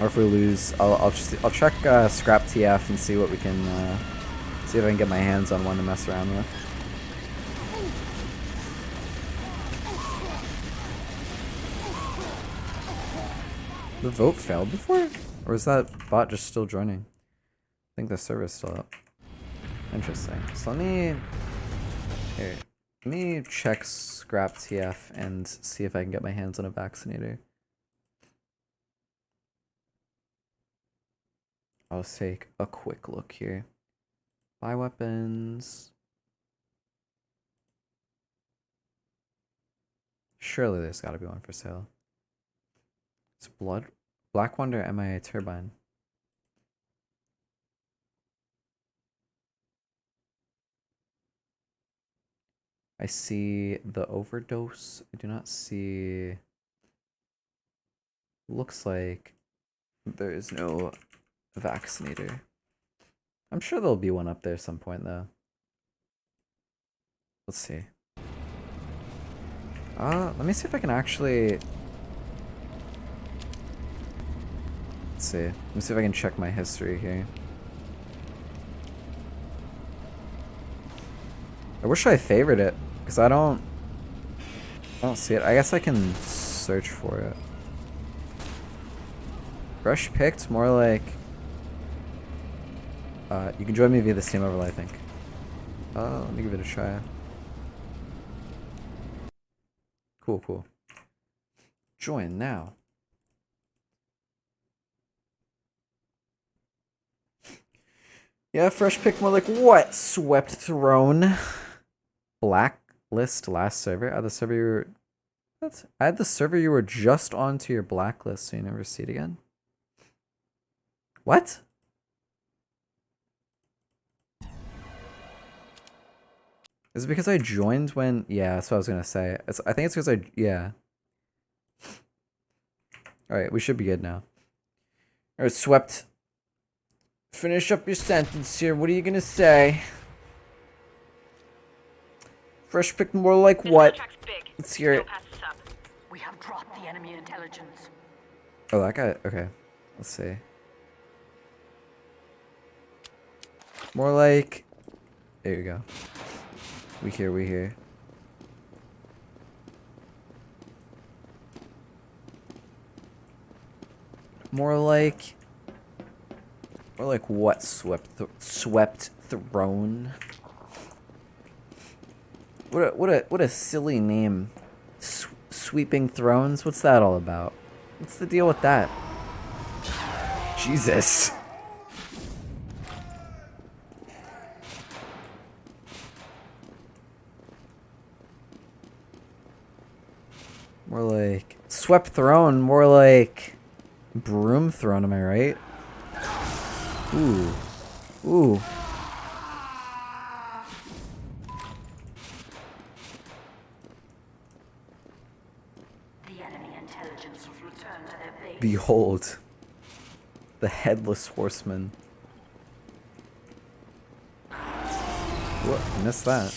or if we lose, I'll check scrap TF and see what we can see if I can get my hands on one to mess around with. The vote failed before, or is that bot just still joining? I think the server's still up. Interesting. So let me check scrap TF and see if I can get my hands on a vaccinator. I'll take a quick look here. Buy weapons. Surely there's gotta be one for sale. It's Black Wonder MIA Turbine. I see the overdose. I do not see... Looks like there is no vaccinator. I'm sure there'll be one up there some point though. Let's see. Let me see if I can actually... Let's see. Let me see if I can check my history here. I wish I favored it, because I don't see it. I guess I can search for it. Brush picked, more like... you can join me via the Steam overlay, I think. Let me give it a try. Cool, cool. Join now. Yeah, fresh pick, more like what? Swept Throne. Blacklist last server. The server you were... What? Add the server you were just on to your blacklist so you never see it again. What? Is it because I joined when... Yeah, that's what I was gonna say. I think it's because yeah. Alright, we should be good now. Alright, Swept. Finish up your sentence here. What are you gonna say? Fresh pick, more like what? Let's hear it. We have dropped the enemy intelligence. Oh, that guy. Okay. Let's see. More like... There you go. We hear. More like what? Swept Throne. What a silly name. Sweeping Thrones. What's that all about? What's the deal with that? Jesus. More like swept throne, more like broom throne, am I right? Ooh. Ooh. The enemy intelligence has returned to their base. Behold. The headless horseman. What? I missed that.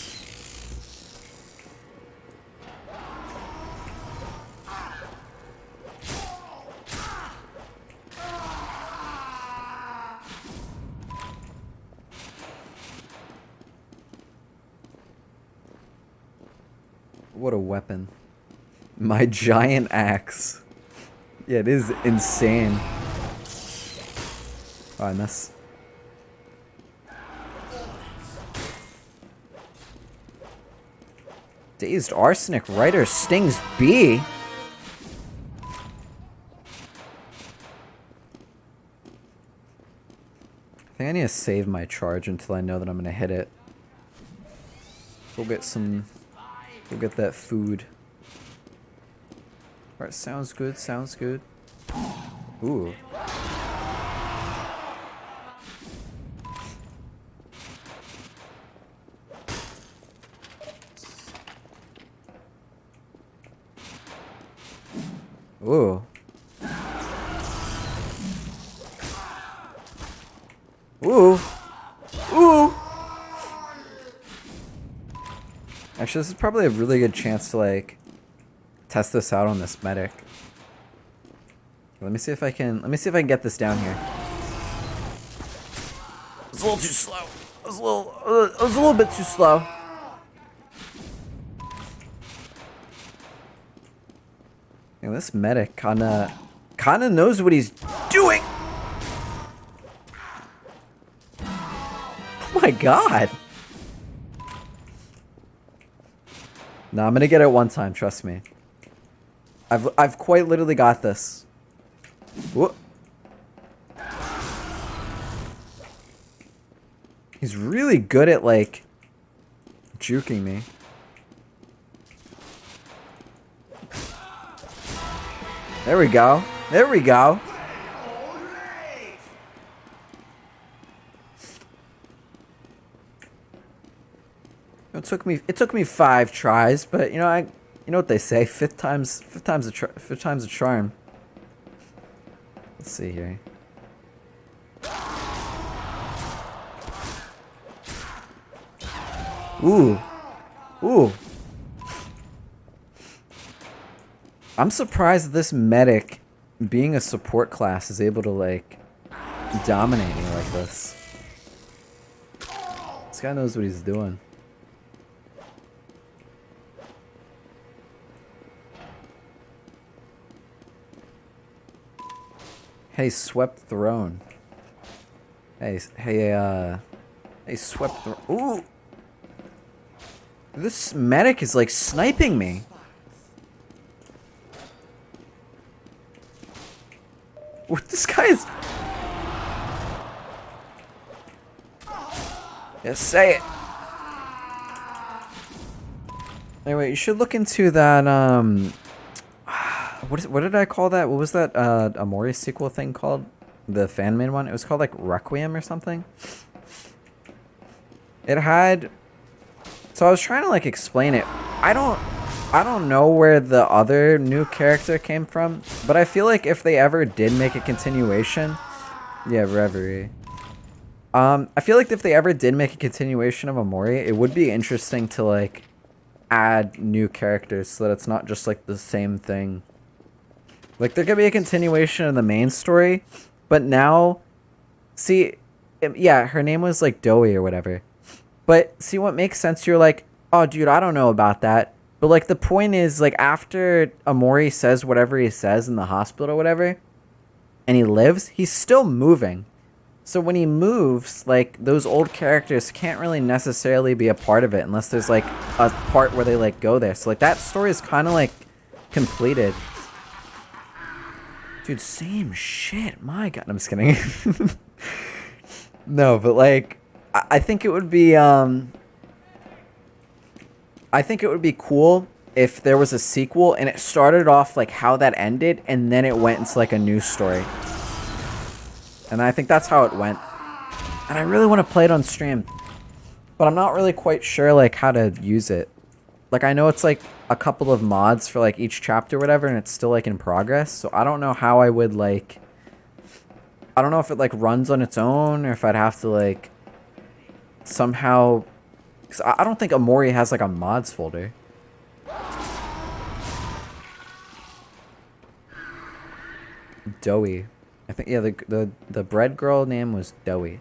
What a weapon. My giant axe. Yeah, it is insane. Oh, I missed. Dazed Arsenic Rider stings B. I think I need to save my charge until I know that I'm gonna hit it. Go get some... Go get that food. Alright, sounds good, sounds good. Ooh. Ooh. Ooh. Ooh. Actually, this is probably a really good chance to, like, test this out on this medic. Let me see if I can get this down here. It's a little too slow. It was a little bit too slow. And this medic kinda knows what he's doing. Oh my god. No, I'm gonna get it one time, trust me. I've quite literally got this. Whoop. He's really good at, like, juking me. There we go. There we go. It took me 5 tries, but you know what they say, fifth time's a charm. Let's see here. Ooh. Ooh. I'm surprised that this medic, being a support class, is able to, like, dominate me like this. This guy knows what he's doing. Hey, swept throne. Hey, swept throne. Ooh! This medic is, like, sniping me. What, this guy is... Yeah, say it. Anyway, you should look into that, what did I call that? What was that, Amori sequel thing called? The fan-made one? It was called, like, Requiem or something? It had... So I was trying to, like, explain it. I don't know where the other new character came from, but I feel like if they ever did make a continuation... Yeah, Reverie. I feel like if they ever did make a continuation of Amori, it would be interesting to, like, add new characters so that it's not just, like, the same thing. Like, there could be a continuation of the main story, but now... See, yeah, her name was, like, Doey or whatever. But, see, what makes sense, you're like, oh, dude, I don't know about that. But, like, the point is, like, after Amori says whatever he says in the hospital or whatever, and he lives, he's still moving. So when he moves, like, those old characters can't really necessarily be a part of it unless there's, like, a part where they, like, go there. So, like, that story is kind of, like, completed. Dude, same shit. My god. I'm just kidding. No, but, like, I think it would be, I think it would be cool if there was a sequel and it started off like how that ended and then it went into like a new story. And I think that's how it went. And I really want to play it on stream. But I'm not really quite sure like how to use it. Like I know it's like a couple of mods for like each chapter or whatever and it's still like in progress. So I don't know how I would like... I don't know if it like runs on its own or if I'd have to like somehow... Cause I don't think Amori has like a mods folder. Doughy. I think, yeah, the bread girl name was Doughy.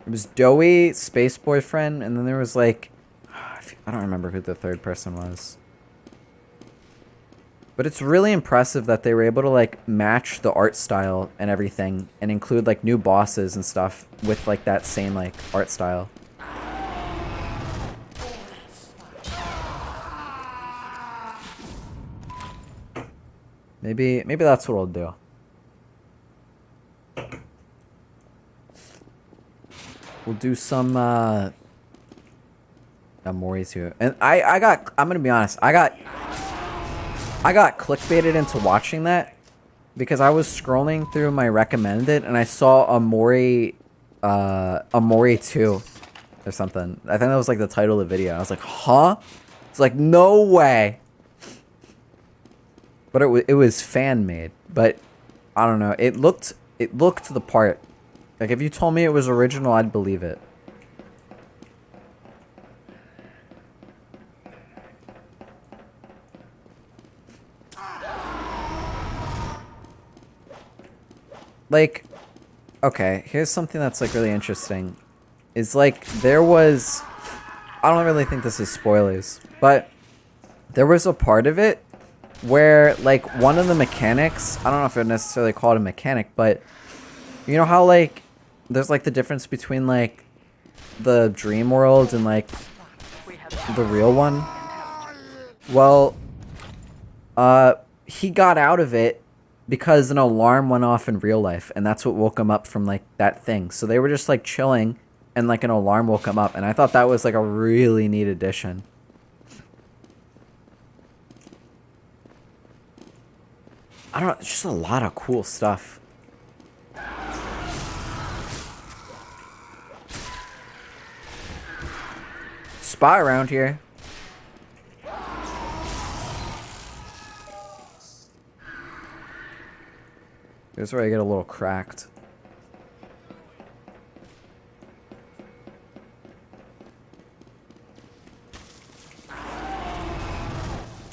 It was Doughy, Space Boyfriend, and then there was like... I don't remember who the third person was. But it's really impressive that they were able to like match the art style and everything and include like new bosses and stuff with like that same like art style. Maybe that's what I'll do. We'll do some Amori too. And I'm gonna be honest, I got clickbaited into watching that because I was scrolling through my recommended and I saw Amori 2 or something. I think that was like the title of the video. I was like, huh? It's like, no way. But it was fan made. But I don't know. It looked the part. Like if you told me it was original, I'd believe it. Like, okay, here's something that's like really interesting. Is like there was, I don't really think this is spoilers, but there was a part of it where like one of the mechanics, I don't know if I would necessarily call it a mechanic, but you know how like there's like the difference between like the dream world and like the real one? Well, he got out of it because an alarm went off in real life, and that's what woke him up from like that thing. So they were just like chilling and like an alarm woke him up, and I thought that was like a really neat addition. I don't know, it's just a lot of cool stuff. Spy around here. Here's where I get a little cracked.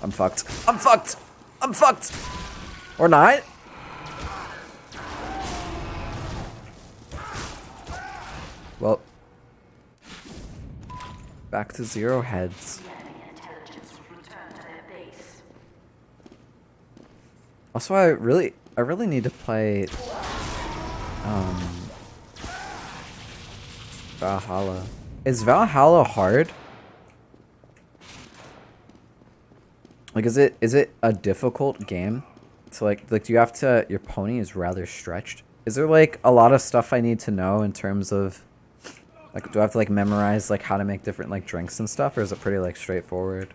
I'm fucked. I'm fucked! I'm fucked! Or not? Well. Back to 0 heads. Also, I really need to play Valhalla. Is Valhalla hard? Like is it a difficult game? So like do you have to, your pony is rather stretched. Is there like a lot of stuff I need to know in terms of like, do I have to like memorize like how to make different like drinks and stuff, or is it pretty like straightforward?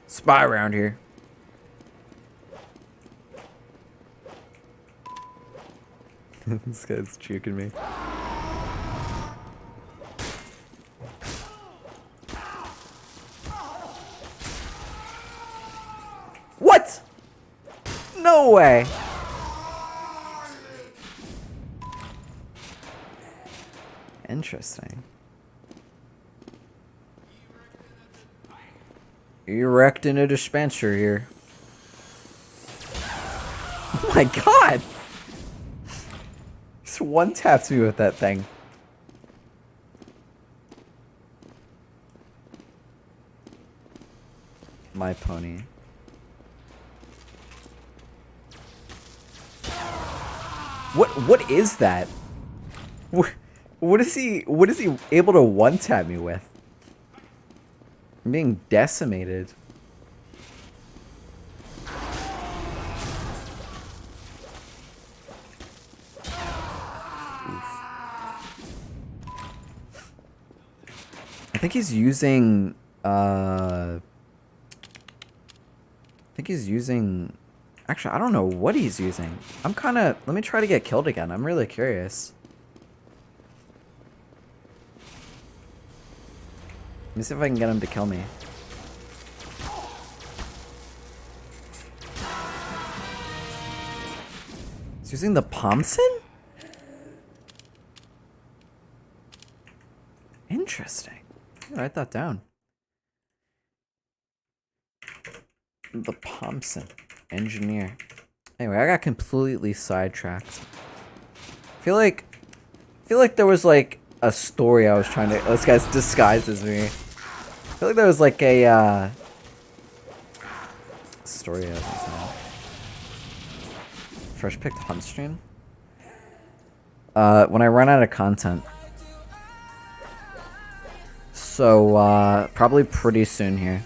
Spy around here. This guy's juking me. What? No way. Interesting. Erecting a dispenser here. Oh my god! Just one taps me with that thing. My pony. What is that? What is he able to one tap me with? I'm being decimated. I think he's using actually, I don't know what he's using. I'm kind of... Let me try to get killed again. I'm really curious. Let me see if I can get him to kill me. He's using the Pomson? Interesting. Write that down. The Pomson. Engineer. Anyway, I got completely sidetracked. I feel like there was like a story I was trying to... This guy's disguised as me. I feel like there was like a story I was saying. Fresh picked hunt stream. When I run out of content. So probably pretty soon here.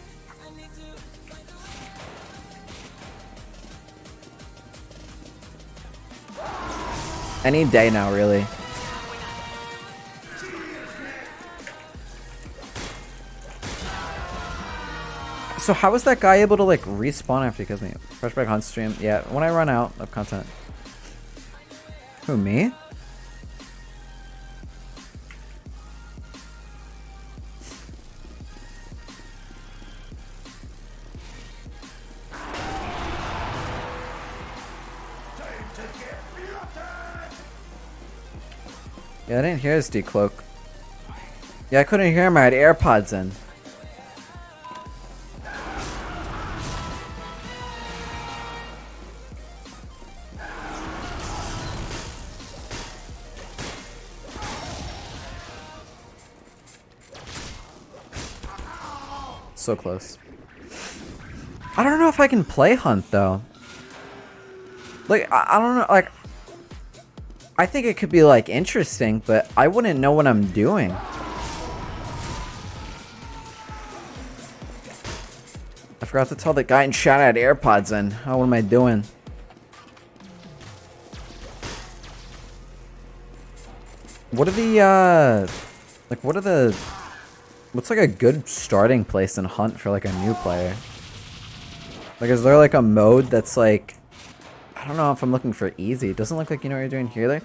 Any day now, really. So how is that guy able to like respawn after he kills me? Fresh back hunt stream. Yeah, when I run out of content. Who, me? Yeah, I didn't hear his decloak. Yeah, I couldn't hear him. I had AirPods in. So close. I don't know if I can play hunt though. Like, I don't know, like, I think it could be like interesting, but I wouldn't know what I'm doing. I forgot to tell the guy in chat I had AirPods in. Oh, what am I doing? What are the, like, what's like a good starting place in hunt for like a new player? Like, is there like a mode that's like, I don't know if I'm looking for easy. It doesn't look like you know what you're doing here. There.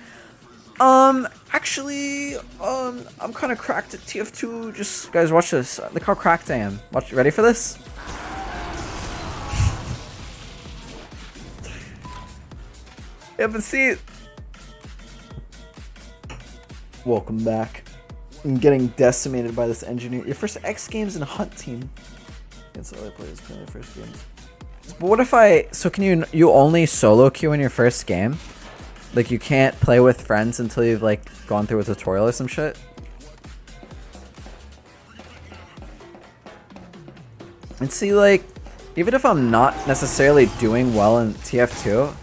Actually, I'm kind of cracked at TF2. Just, guys, watch this. Look how cracked I am. Watch, ready for this? Yeah, but see... Welcome back. I'm getting decimated by this engineer. Your first X Games and Hunt team. Against other players playing their first games. But what if I... So can you only solo queue in your first game? Like, you can't play with friends until you've, like, gone through a tutorial or some shit? And see, like, even if I'm not necessarily doing well in TF2,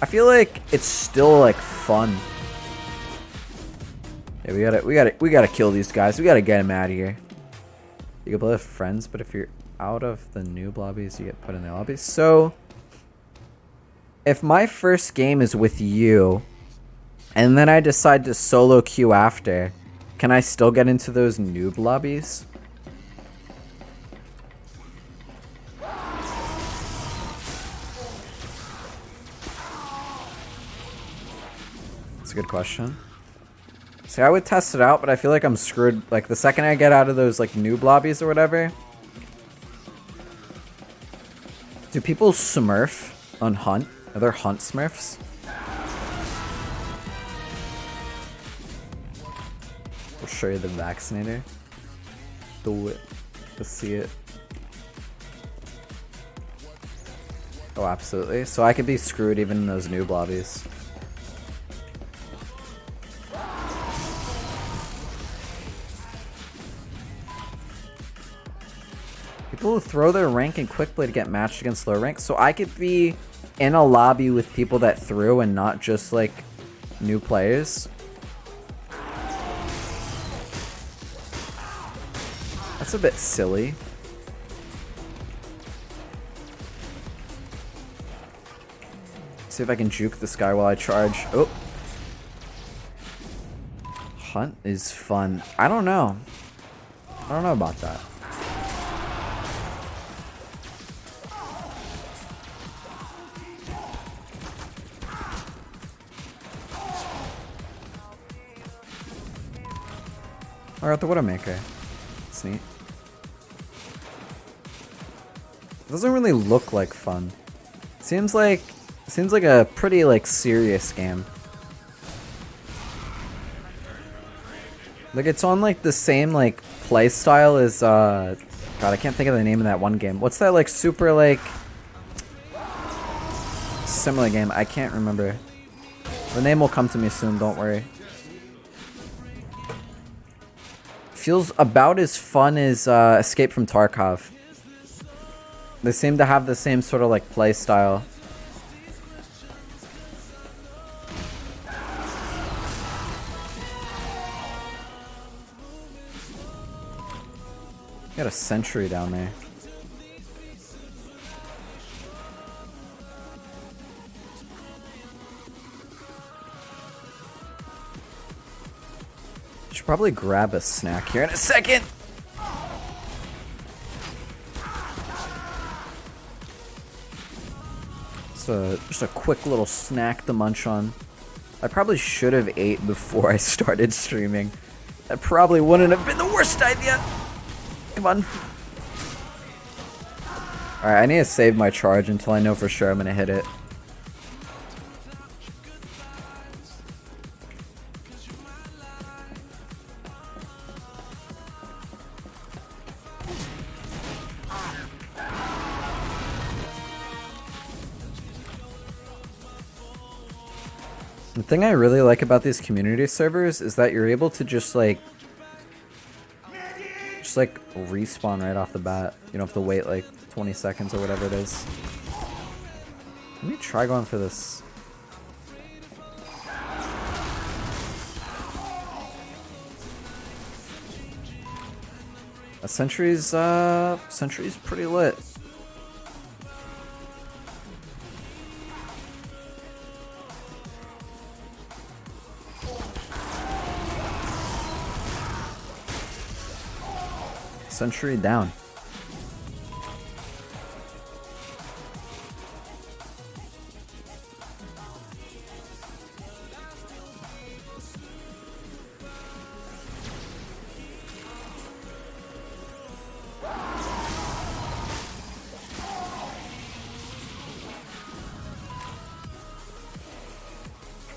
I feel like it's still, like, fun. Yeah, we gotta kill these guys. We gotta get them out of here. You can play with friends, but if you're out of the noob lobbies, you get put in the lobbies. So if my first game is with you and then I decide to solo queue after, can I still get into those noob lobbies? That's a good question. See, I would test it out, but I feel like I'm screwed. Like, the second I get out of those, like, noob lobbies or whatever. Do people smurf on hunt? Are there hunt smurfs? We'll show you the vaccinator. Do it. Let's see it. Oh, absolutely. So I could be screwed even in those noob lobbies. People who throw their rank in quick play to get matched against low rank. So I could be in a lobby with people that threw and not just like new players. That's a bit silly. See if I can juke this guy while I charge. Oh. Hunt is fun. I don't know. I don't know about that. I got the Widowmaker. It's neat. It doesn't really look like fun. Seems like a pretty like serious game. Like it's on like the same like play style as God, I can't think of the name of that one game. What's that like super like similar game? I can't remember. The name will come to me soon, don't worry. Feels about as fun as Escape from Tarkov. They seem to have the same sort of like play style. Got a sentry down there. Should probably grab a snack here in a second. So just a quick little snack to munch on. I probably should have ate before I started streaming. That probably wouldn't have been the worst idea. Come on. Alright, I need to save my charge until I know for sure I'm gonna hit it. The thing I really like about these community servers is that you're able to just respawn right off the bat. You don't have to wait like 20 seconds or whatever it is. Let me try going for this. A sentry's pretty lit. Sentry down.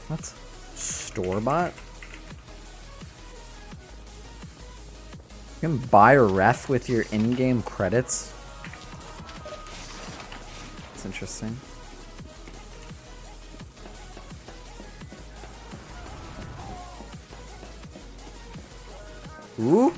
What? Store-bought? You can buy a ref with your in-game credits. That's interesting. Ooh.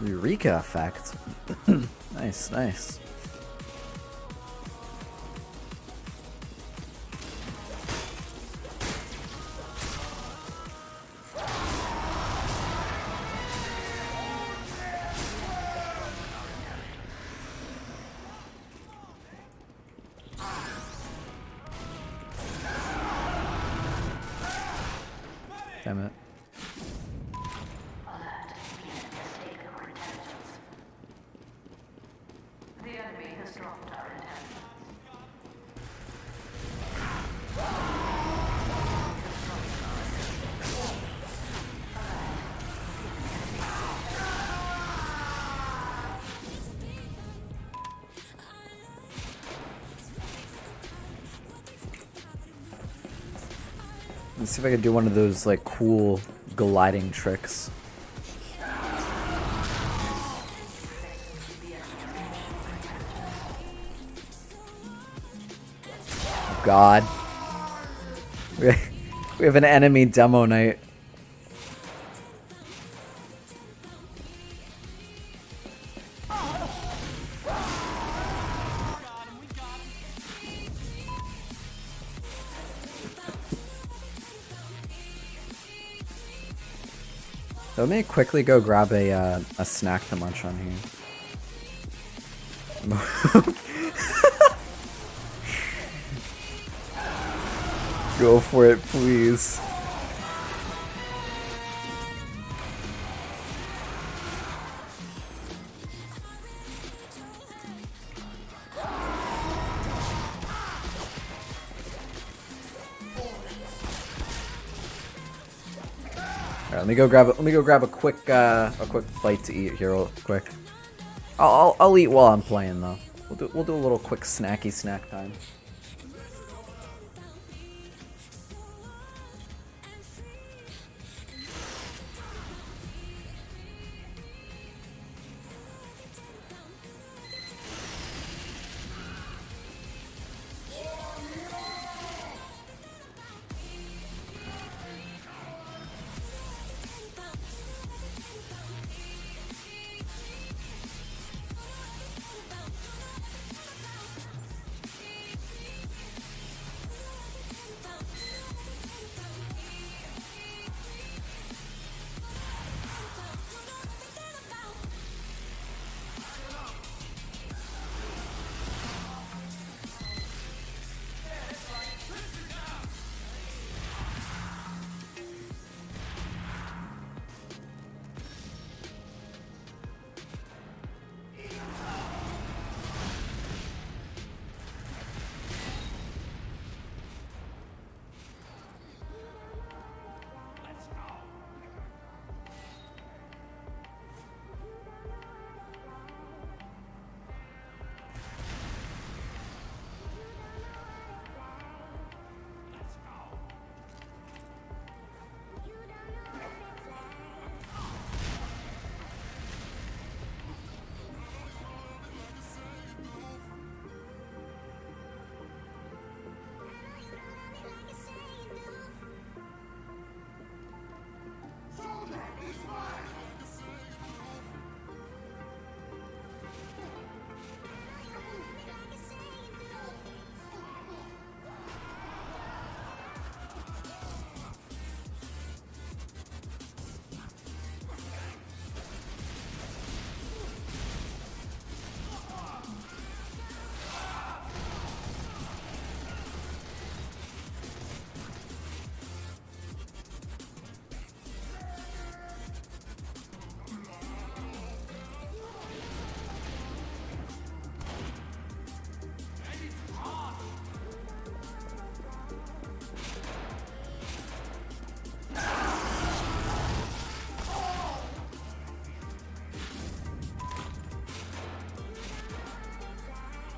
Eureka effect. Nice, nice. Damn it. The enemy has dropped our intelligence. Let's see if I can do one of those like cool gliding tricks. God. We have an enemy demo night. Let me quickly go grab a snack to munch on here. Go for it, please. Alright, let me go grab a quick bite to eat here real quick. I'll eat while I'm playing though. We'll do a little quick snacky snack time.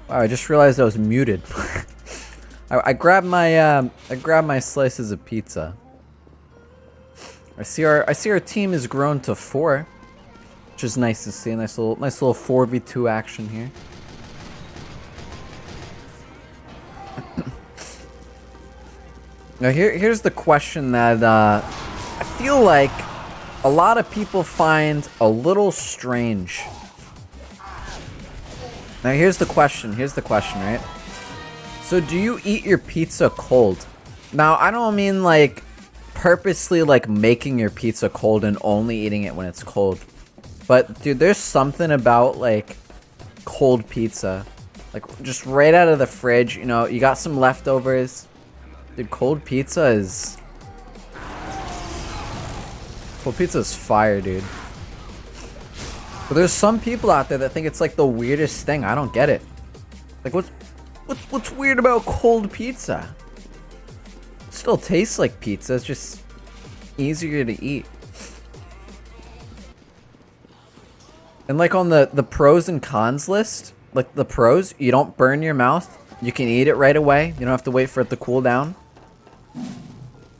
Wow, I just realized I was muted. I grabbed my slices of pizza. I see our team has grown to 4, which is nice to see. Nice little 4v2 action here. Now here's the question that I feel like a lot of people find a little strange. Now here's the question, right? So do you eat your pizza cold? Now I don't mean like purposely like making your pizza cold and only eating it when it's cold. But dude, there's something about like cold pizza. Like just right out of the fridge, you know, you got some leftovers. Dude, cold pizza is fire, dude. But there's some people out there that think it's like the weirdest thing. I don't get it. Like what's weird about cold pizza? It still tastes like pizza, it's just easier to eat. And like on the pros and cons list, like the pros, you don't burn your mouth. You can eat it right away. You don't have to wait for it to cool down.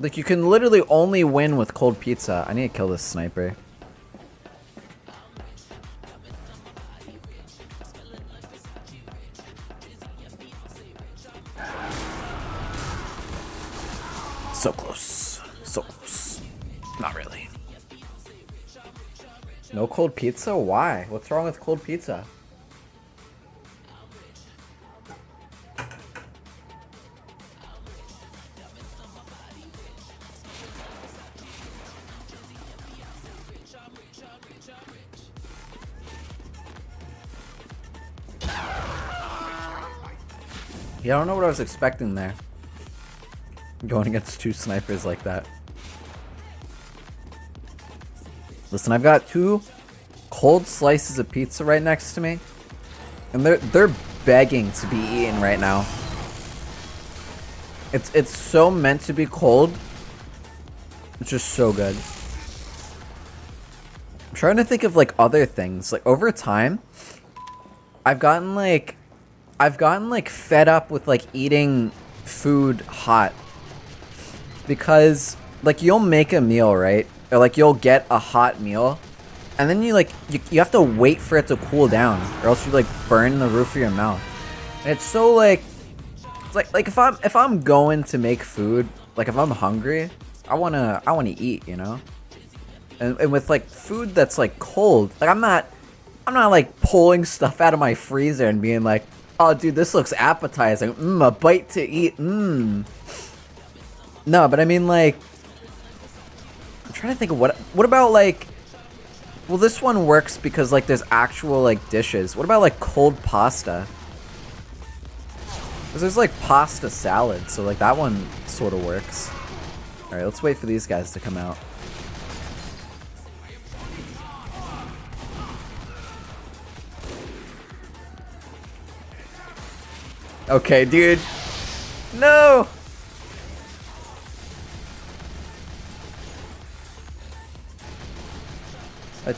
Like you can literally only win with cold pizza. I need to kill this sniper. So close. So close. Not really. No cold pizza? Why? What's wrong with cold pizza? Yeah, I don't know what I was expecting there. Going against 2 snipers like that. Listen, I've got 2 cold slices of pizza right next to me. And they're begging to be eaten right now. It's so meant to be cold. It's just so good. I'm trying to think of like other things. Like over time, I've gotten like fed up with like eating food hot. Because like you'll make a meal, right? Or like you'll get a hot meal, and then you have to wait for it to cool down, or else you like burn the roof of your mouth. And it's so like it's like if I'm going to make food, like if I'm hungry, I wanna eat, you know? And with like food that's like cold, like I'm not like pulling stuff out of my freezer and being like, oh dude, this looks appetizing. A bite to eat. No, but I mean like I'm trying to think of what about like, well, this one works because like there's actual like dishes. What about like cold pasta? Because there's like pasta salad, so like that one sort of works. Alright, let's wait for these guys to come out. Okay, dude. No!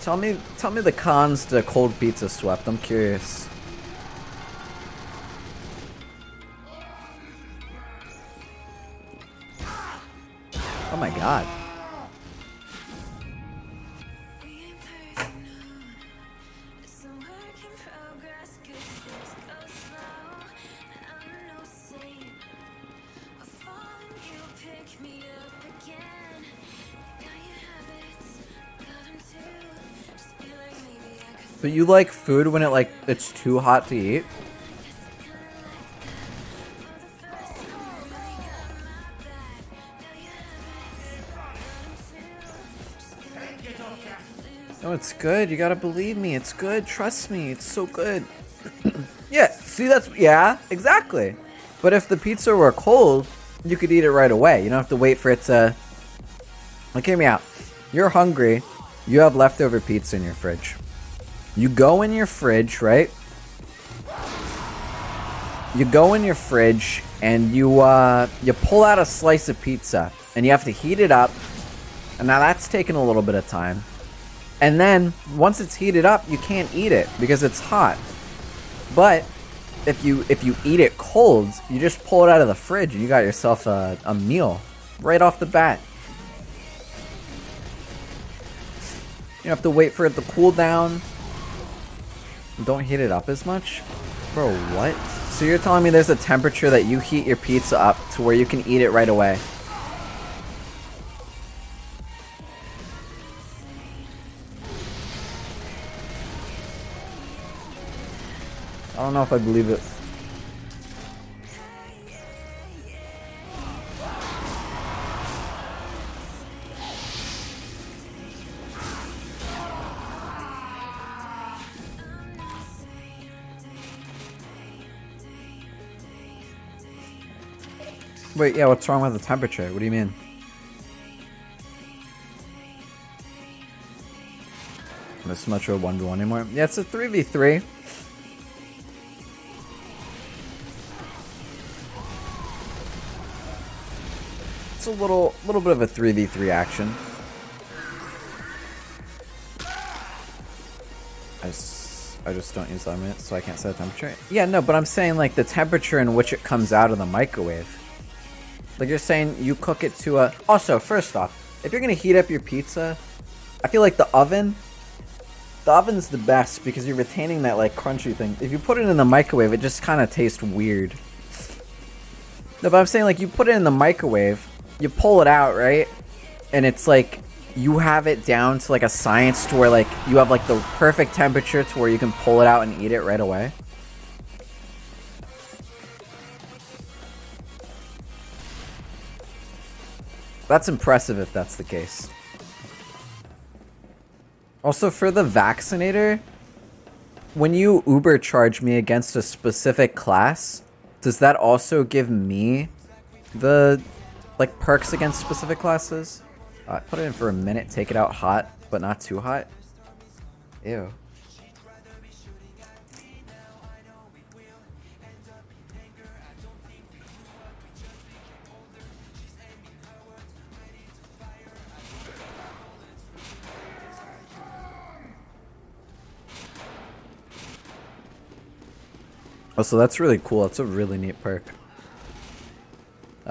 Tell me the cons to cold pizza swept. I'm curious. Oh my god. But you like food when it's too hot to eat? No, it's good. You gotta believe me. It's good. Trust me. It's so good. Yeah, see, yeah, exactly. But if the pizza were cold, you could eat it right away. You don't have to wait for it to... Like, hear me out. You're hungry. You have leftover pizza in your fridge. You go in your fridge, right? You go in your fridge and you pull out a slice of pizza and you have to heat it up. And now that's taking a little bit of time. And then once it's heated up, you can't eat it because it's hot. But if you eat it cold, you just pull it out of the fridge and you got yourself a meal right off the bat. You have to wait for it to cool down. Don't heat it up as much? Bro, what? So you're telling me there's a temperature that you heat your pizza up to where you can eat it right away? I don't know if I believe it. Wait, yeah, what's wrong with the temperature? What do you mean? This much of a 1v1 anymore? Yeah, it's a 3v3. It's a little bit of a 3v3 action. I just don't use limit, so I can't set a temperature. Yeah, no, but I'm saying like the temperature in which it comes out of the microwave. Like you're saying you cook it to a... Also, first off, if you're going to heat up your pizza, I feel like the oven's the best because you're retaining that like crunchy thing. If you put it in the microwave, it just kind of tastes weird. No, but I'm saying like you put it in the microwave, you pull it out, right? And it's like you have it down to like a science to where like you have like the perfect temperature to where you can pull it out and eat it right away. That's impressive if that's the case. Also, for the vaccinator, when you Uber charge me against a specific class, Does that also give me the like perks against specific classes? Put it in for a minute, take it out hot, but not too hot. Ew. Oh, so that's really cool. That's a really neat perk.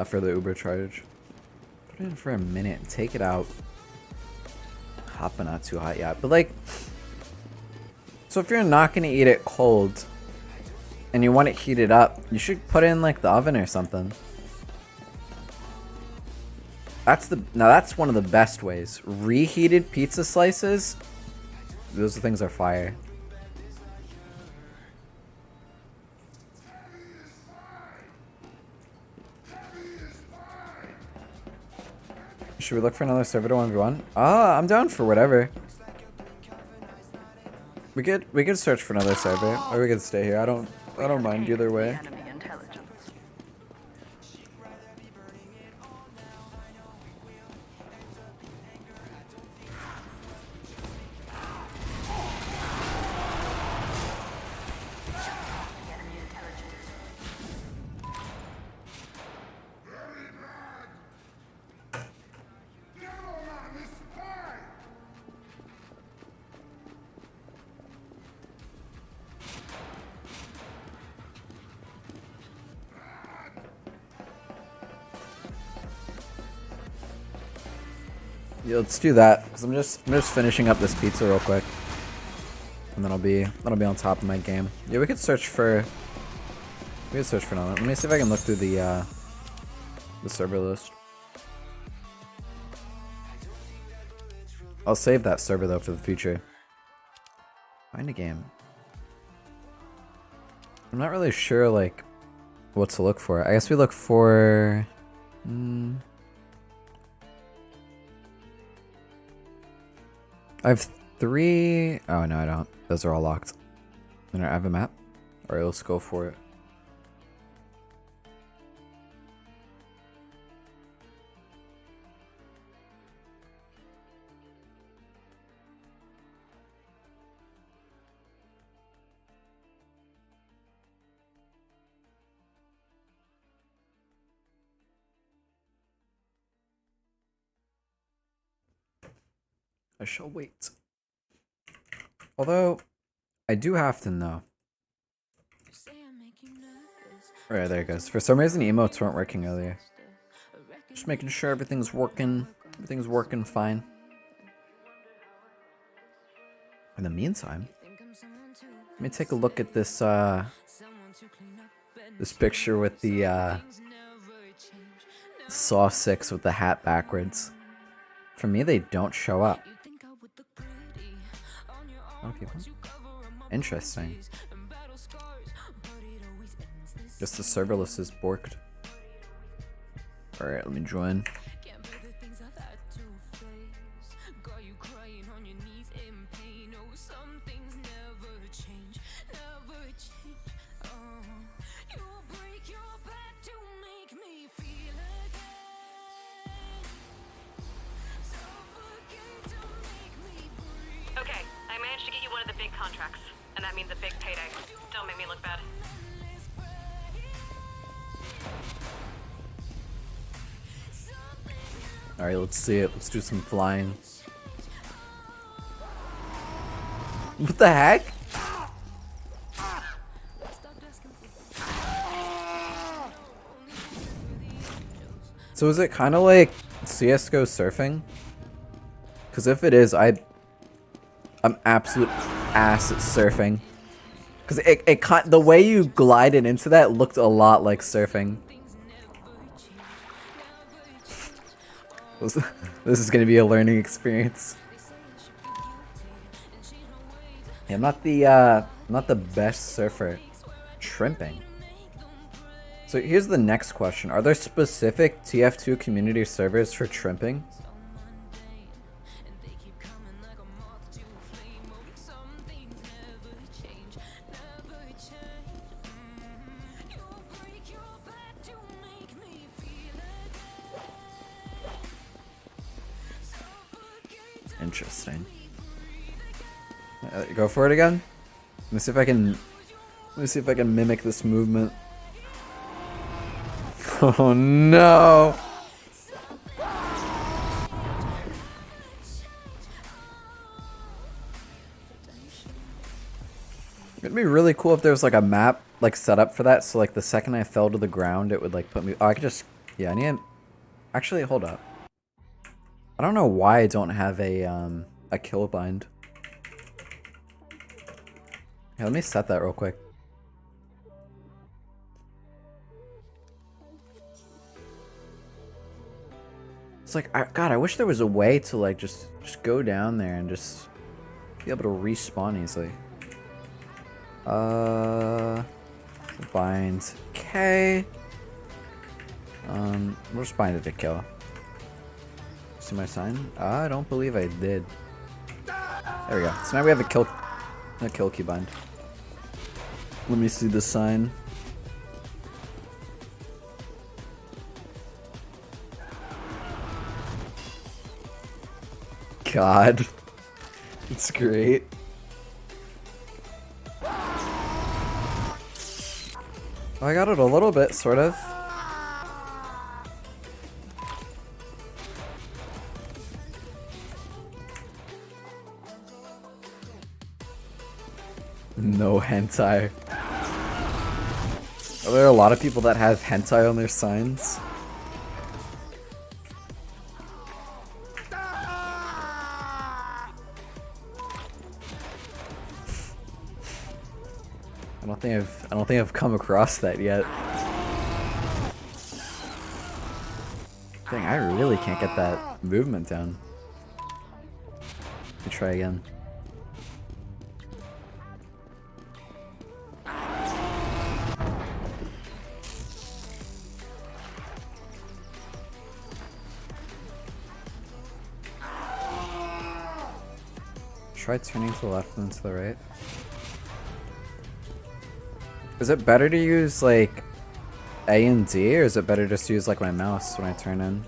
For the Uber charge. Put it in for a minute and take it out. Hot but not too hot yet. But like, so if you're not gonna eat it cold and you want it heated up, you should put it in like the oven or something. That's one of the best ways. Reheated pizza slices, those things are fire. Should we look for another server to 1v1? Ah, I'm down for whatever. We could search for another server, or we could stay here. I don't mind either way. Yeah, let's do that because I'm just finishing up this pizza real quick, and then I'll be on top of my game. Yeah, we could search for another. Let me see if I can look through the server list. I'll save that server though for the future. Find a game. I'm not really sure like what to look for. I guess we look for. I have 3. Oh no, I don't. Those are all locked. I have a map. Alright, let's go for it. I shall wait. Although, I do have to know. Alright, there it goes. For some reason, emotes weren't working earlier. Just making sure everything's working fine. In the meantime, let me take a look at this this picture with the Saw 6 with the hat backwards. For me, they don't show up. Oh, people. Interesting. Just the server list is borked. Alright, let me join. Okay, I managed to get you one of the big contracts, and that means a big payday. Don't make me look bad. Alright, let's see it. Let's do some flying. What the heck? So is it kind of like CSGO surfing? Because if it is, I'm absolute ass at surfing. Because the way you glided into that looked a lot like surfing. This is going to be a learning experience. Yeah, I'm not the best surfer. Shrimping. So here's the next question. Are there specific TF2 community servers for shrimping? Interesting. Go for it again. Let me see if I can. Let me see if I can mimic this movement. Oh no! It'd be really cool if there was like a map like set up for that. So like the second I fell to the ground, it would like put me. Oh, I could just. Yeah, I need. Actually, hold up. I don't know why I don't have a kill bind. Yeah, let me set that real quick. It's like, God, I wish there was a way to like just go down there and just be able to respawn easily. Bind. Okay. We'll just bind it to kill. See my sign? I don't believe I did. There we go. So now we have a kill key bind. Let me see the sign. God. It's great. I got it a little bit, sort of. No hentai. Are there a lot of people that have hentai on their signs? I don't think I've come across that yet. Dang, I really can't get that movement down. Let me try again. Try turning to the left and to the right. Is it better to use like A and D, or is it better just to use like my mouse when I turn in?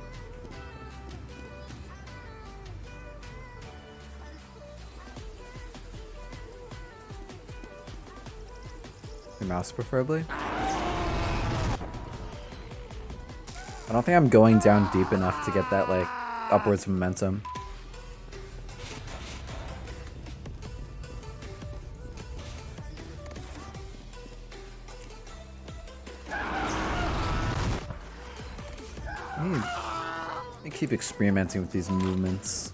Your mouse preferably? I don't think I'm going down deep enough to get that like upwards momentum. I keep experimenting with these movements.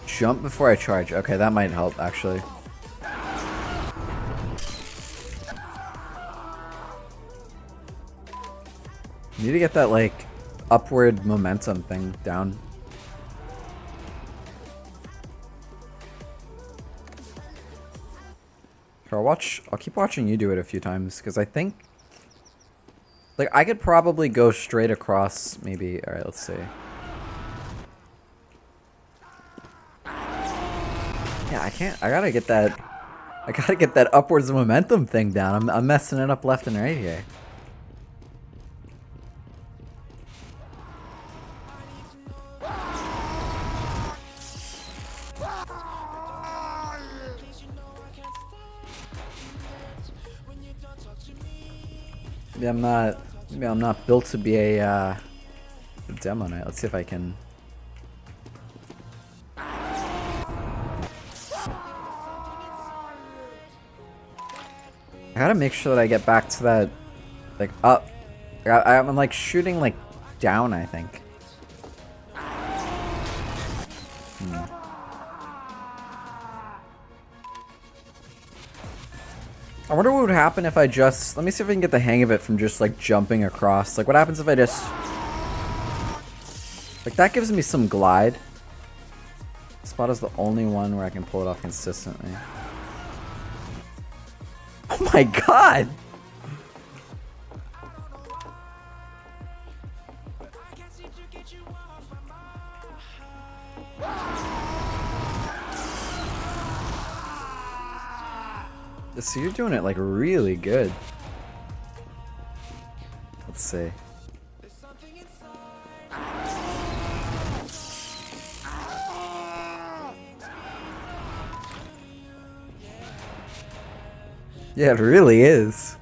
Jump before I charge. Okay, that might help actually. Need to get that like upward momentum thing down. I'll keep watching you do it a few times because I think like I could probably go straight across maybe. All right, let's see. Yeah, I can't. I gotta get that upwards momentum thing down. I'm messing it up left and right here. Maybe I'm not built to be a demo knight. Let's see if I can. I gotta make sure that I get back to that, like up. I'm like shooting like down, I think. I wonder what would happen if I just... Let me see if I can get the hang of it from just, like, jumping across. Like, what happens if I just... Like, that gives me some glide. This spot is the only one where I can pull it off consistently. Oh my god! So you're doing it like really good. Let's see. Yeah, it really is.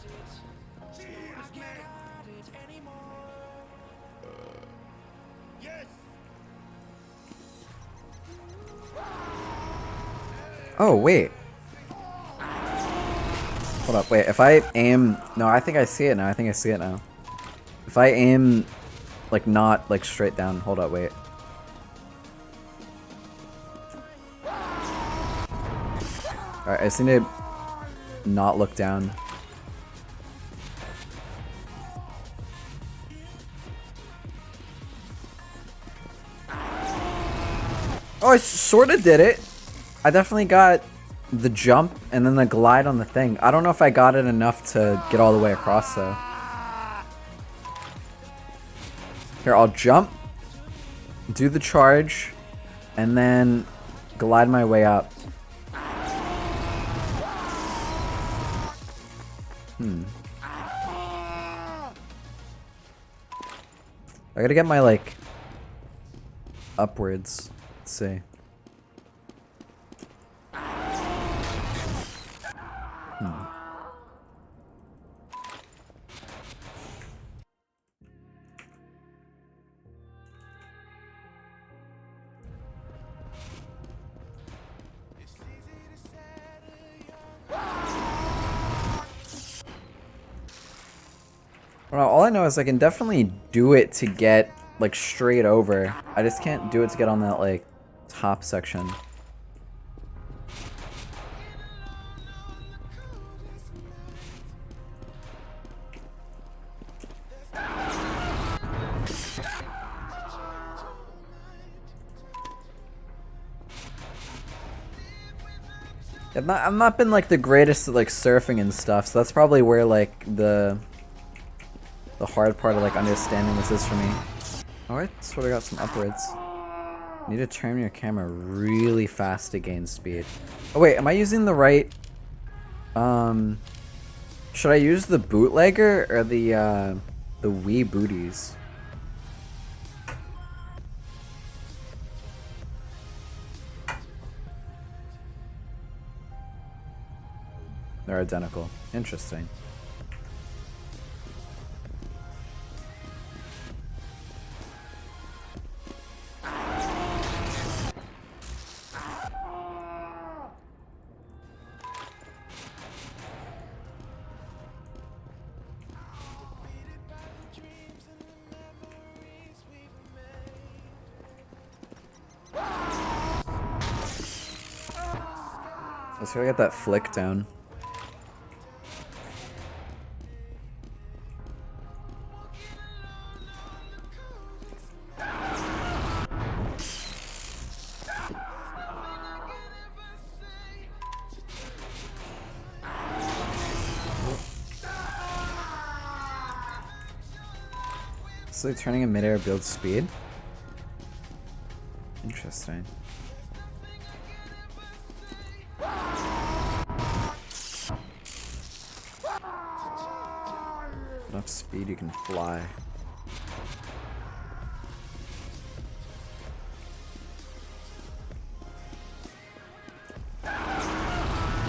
Oh, wait. Hold up, wait. If I aim... No, I think I see it now. I think I see it now. If I aim, like, not, like, straight down. Hold up, wait. Alright, I just need to not look down. Oh, I sort of did it. I definitely got the jump and then the glide on the thing. I don't know if I got it enough to get all the way across, though. Here, I'll jump, do the charge, and then glide my way up. I gotta get my, like, upwards. Let's see. Well, all I know is I can definitely do it to get, like, straight over. I just can't do it to get on that, like, top section. I've not been, like, the greatest at, like, surfing and stuff, so that's probably where, like, the hard part of, like, understanding this is for me. Oh, I sort of got some upwards. You need to turn your camera really fast to gain speed. Oh, wait, am I using the right... Should I use the bootlegger or the Wii booties? They're identical. Interesting. Let's go get that flick down. So turning in midair builds speed? Interesting. Enough speed you can fly.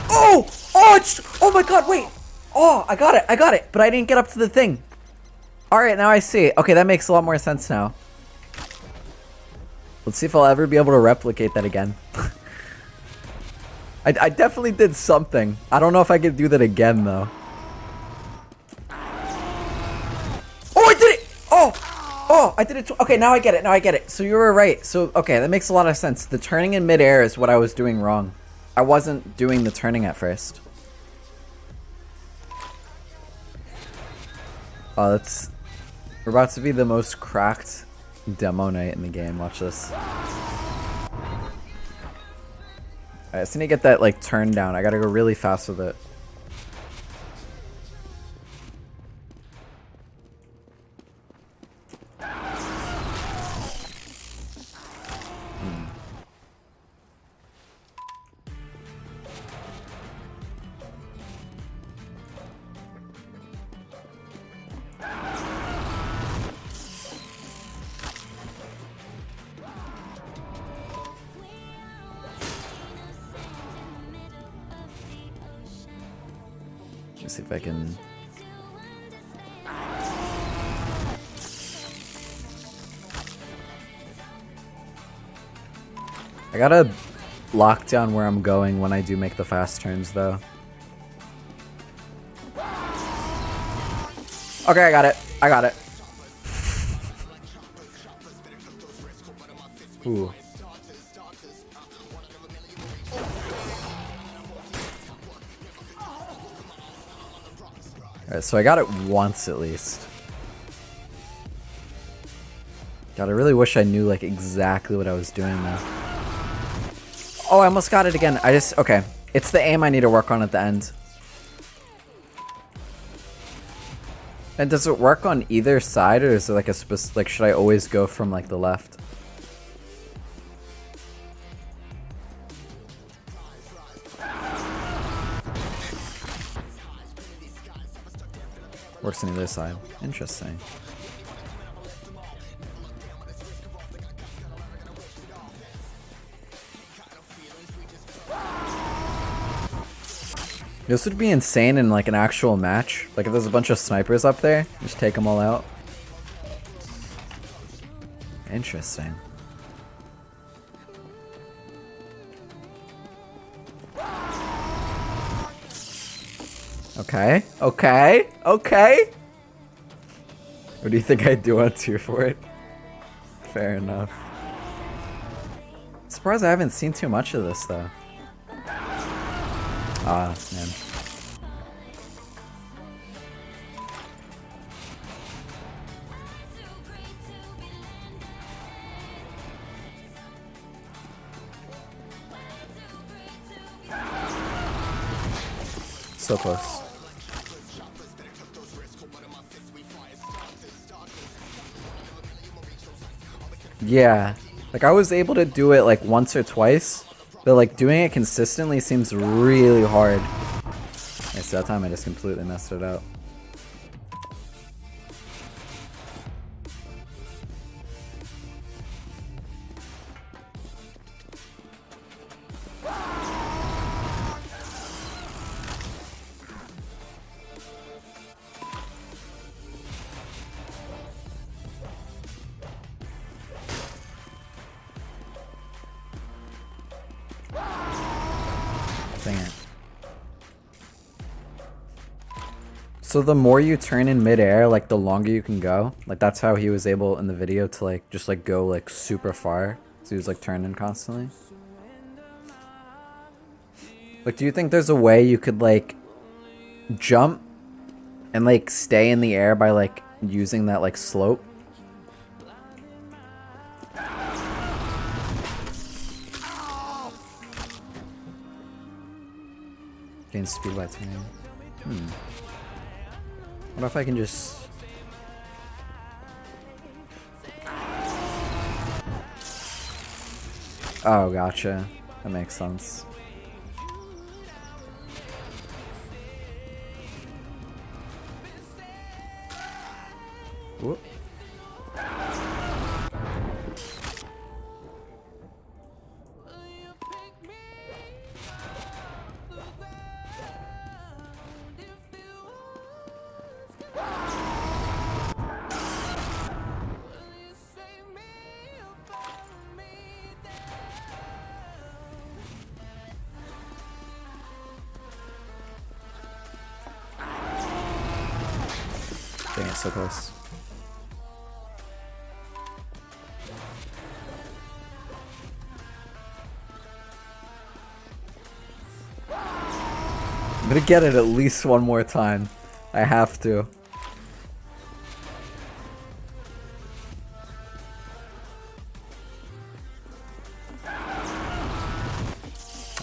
Oh! Oh, oh my god, wait! Oh, I got it, but I didn't get up to the thing. Alright, now I see. Okay, that makes a lot more sense now. Let's see if I'll ever be able to replicate that again. I definitely did something. I don't know if I could do that again, though. Oh, I did it! Oh! Oh, I did it. Okay, now I get it. Now I get it. So you were right. So, okay, that makes a lot of sense. The turning in midair is what I was doing wrong. I wasn't doing the turning at first. Oh, that's... We're about to be the most cracked demo night in the game. Watch this. Alright, I just need to get that, like, turn down. I gotta go really fast with it. see if I can... I gotta lock down where I'm going when I do make the fast turns, though. Okay, I got it. I got it. Ooh. Alright, so I got it once at least. God, I really wish I knew like exactly what I was doing though. Oh, I almost got it again. Okay. It's the aim I need to work on at the end. And does it work on either side, or is it like a specific, like, should I always go from like the left? Works on either side. Interesting. This would be insane in like an actual match. Like if there's a bunch of snipers up there, just take them all out. Interesting. Okay, okay, okay. What do you think I'd do on tier for it? Fair enough. Surprised I haven't seen too much of this though. Ah, man. So close. Yeah. Like I was able to do it like once or twice, but like doing it consistently seems really hard. Yeah, so that time I just completely messed it up. Dang it. So the more you turn in midair, like the longer you can go. Like that's how he was able in the video to like just like go like super far. So he was like turning constantly. Like do you think there's a way you could like jump and like stay in the air by like using that like slope? Gain speed by turning. What if I can just... Oh, gotcha. That makes sense. Whoop. Dang, it's so close. I'm gonna get it at least one more time. I have to.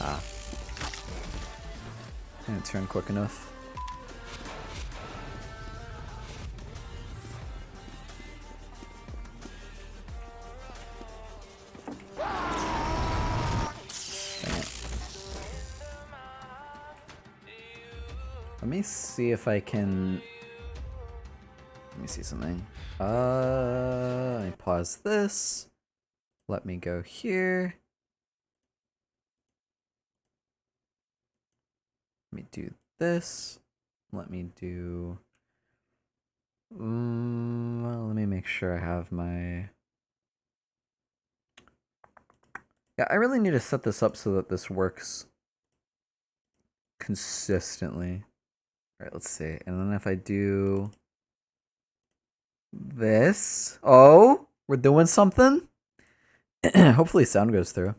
Ah. Didn't turn quick enough. Let me see if I can... Let me see something. Let me pause this. Let me go here. Let me do this. let me do... well, let me make sure I have my... Yeah, I really need to set this up so that this works consistently. Alright, let's see. And then if I do... this... Oh! We're doing something? Hopefully sound goes through.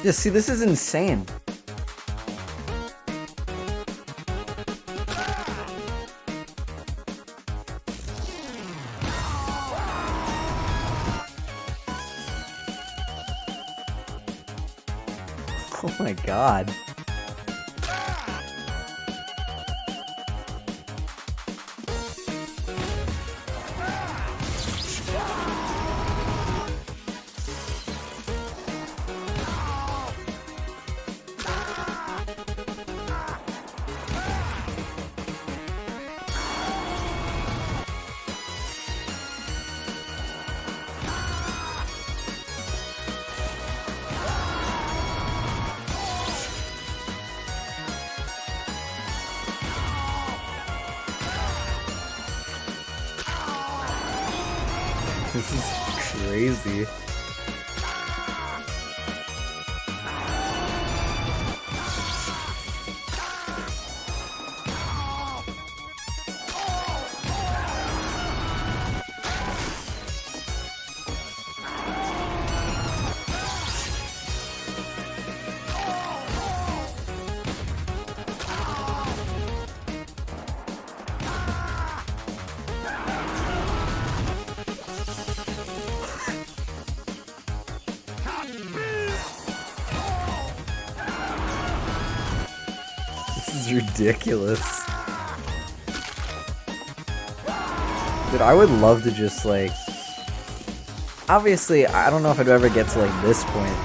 Yeah, see, this is insane. Oh my god. This is crazy. This is ridiculous. Dude, I would love to just like... Obviously, I don't know if I'd ever get to like this point,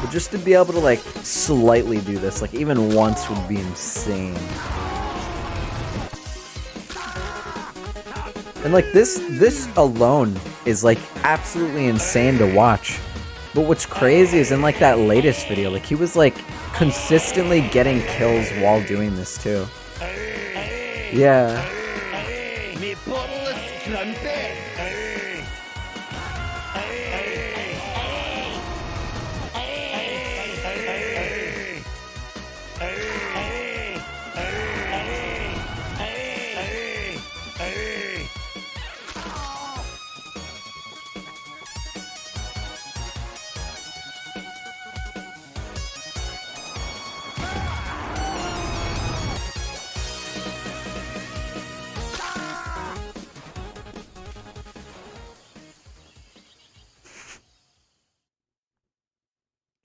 but just to be able to like slightly do this, like even once would be insane. And like this alone is like absolutely insane to watch. But what's crazy is in like that latest video, like he was like consistently getting kills while doing this too. Yeah.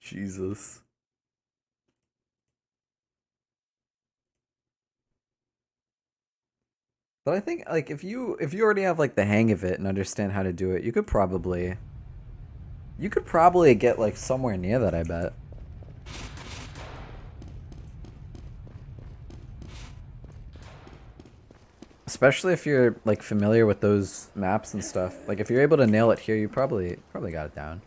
Jesus. But I think like if you already have like the hang of it and understand how to do it, you could probably get like somewhere near that, I bet. Especially if you're like familiar with those maps and stuff. Like if you're able to nail it here, you probably got it down.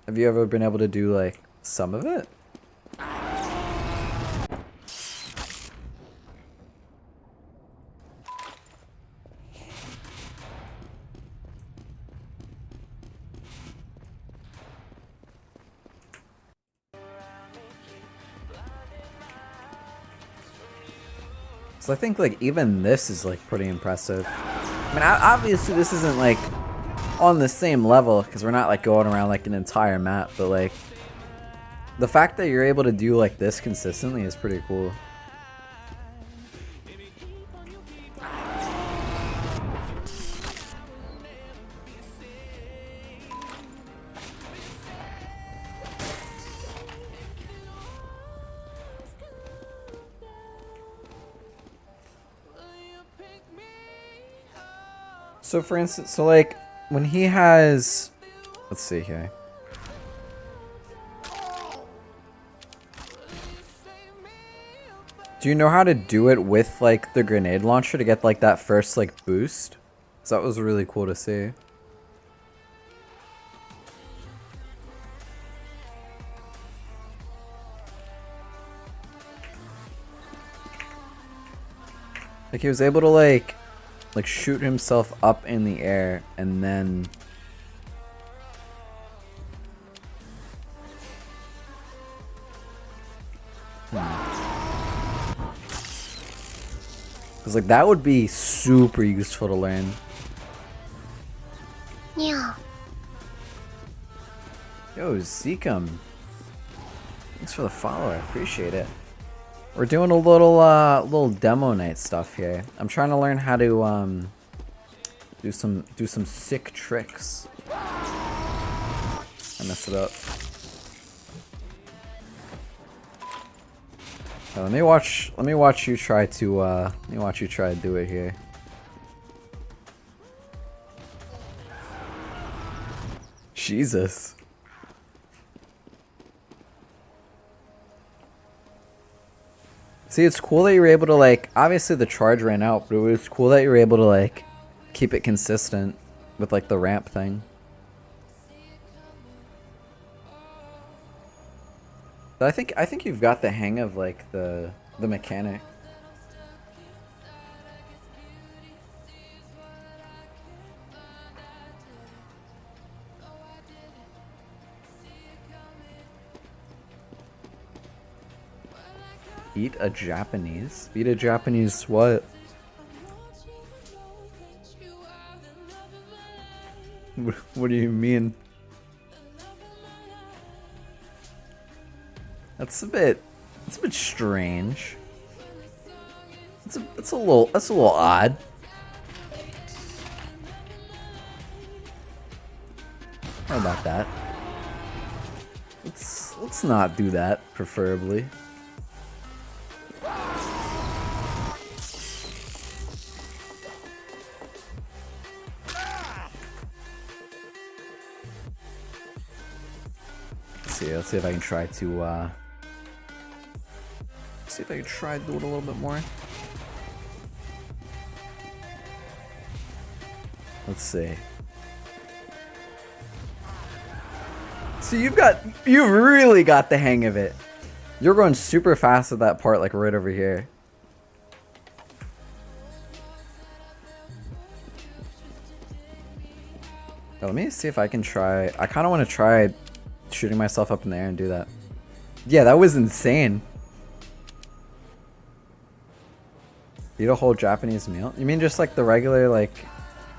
Have you ever been able to do like some of it? So I think like even this is like pretty impressive. I mean, obviously this isn't like on the same level because we're not like going around like an entire map, but like the fact that you're able to do like this consistently is pretty cool. So for instance, so like when he has, let's see here. Do you know how to do it with like the grenade launcher to get like that first like boost? So that was really cool to see. Like he was able to like shoot himself up in the air and then Cause like that would be super useful to learn. Yeah. Yo, Zekum. Thanks for the follow, I appreciate it. We're doing a little demo night stuff here. I'm trying to learn how to do some sick tricks. I messed it up. Let me watch you try to do it here. Jesus. See, it's cool that you were able to like, obviously the charge ran out, but it was cool that you were able to like keep it consistent with like the ramp thing. But I think you've got the hang of like the mechanic. Eat a Japanese? Eat a Japanese what? What do you mean? That's a bit strange. That's a little odd. How about that? Let's not do that, preferably. Let's see if I can try to see if I can try to do it a little bit more. Let's see. So you've really got the hang of it. You're going super fast at that part, like right over here. Now, let me see if I can try. I kind of want to try shooting myself up in the air and do that. Yeah, that was insane. Eat a whole Japanese meal? You mean just like the regular, like,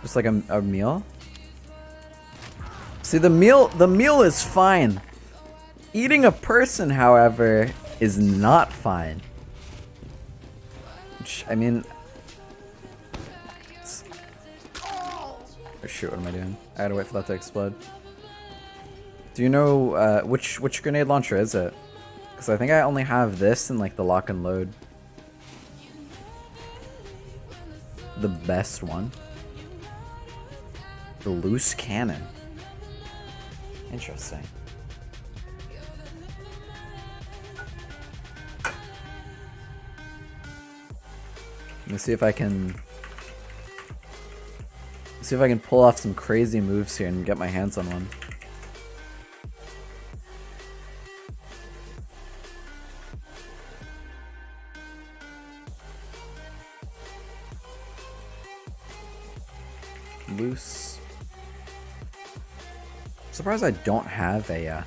just like a meal? See, the meal is fine. Eating a person, however, is not fine. Which, I mean... Oh shoot, what am I doing? I gotta wait for that to explode. Do you know, which grenade launcher is it? Because I think I only have this and like the lock and load. The best one. The loose cannon. Interesting. Let me see if I can pull off some crazy moves here and get my hands on one. Loose. I'm surprised I don't have a,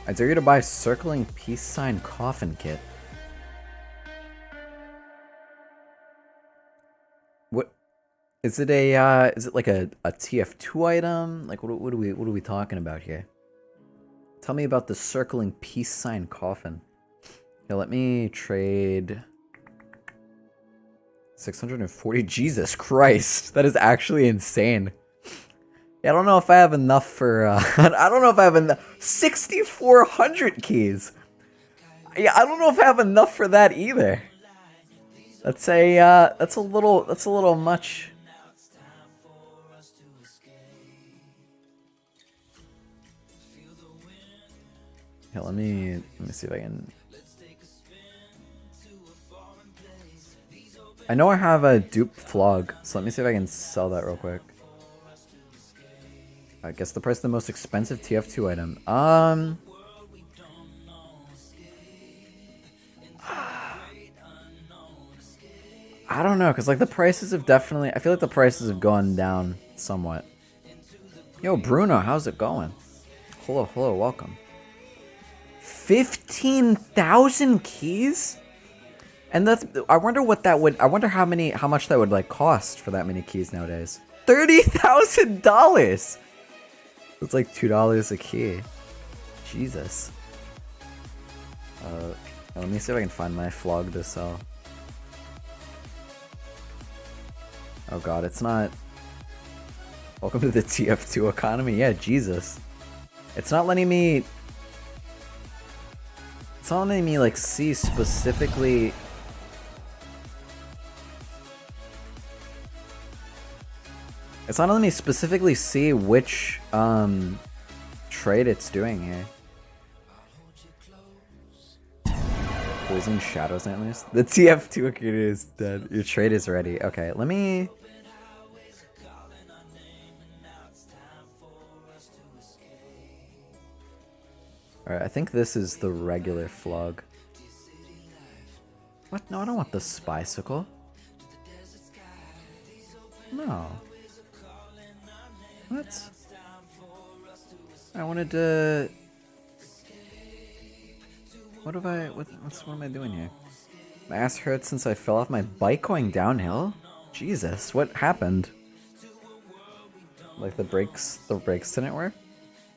I dare you to buy circling peace sign coffin kit. What? Is it a, is it like a TF2 item? Like, what are we talking about here? Tell me about the circling peace sign coffin. Yeah, let me trade 640. Jesus Christ, that is actually insane. Yeah, I don't know if I have enough for, I don't know if I have enough. 6,400 keys. Yeah, I don't know if I have enough for that either. That's a little much. Yeah, let me see if I can. I know I have a dupe flog, so let me see if I can sell that real quick. I guess the price of the most expensive TF2 item. I don't know, because like the prices have definitely, I feel like the prices have gone down somewhat. Yo, Bruno, how's it going? Hello, hello, welcome. 15,000 keys? And that's, I wonder what that would, I wonder how much that would like cost for that many keys nowadays. $30,000! It's like $2 a key. Jesus. Let me see if I can find my flog to sell. Oh god, it's not... Welcome to the TF2 economy. Yeah, Jesus. It's not letting me... It's not letting me, like, see specifically... It's not letting me specifically see which, trade it's doing here. Poison Shadows Antlers? The TF2 account is dead. Your trade is ready. Okay, let me... Alright, I think this is the regular flog. What? No, I don't want the Spicicle. No. What? I wanted to... What am I doing here? My ass hurts since I fell off my bike going downhill? Jesus, what happened? Like the brakes didn't work?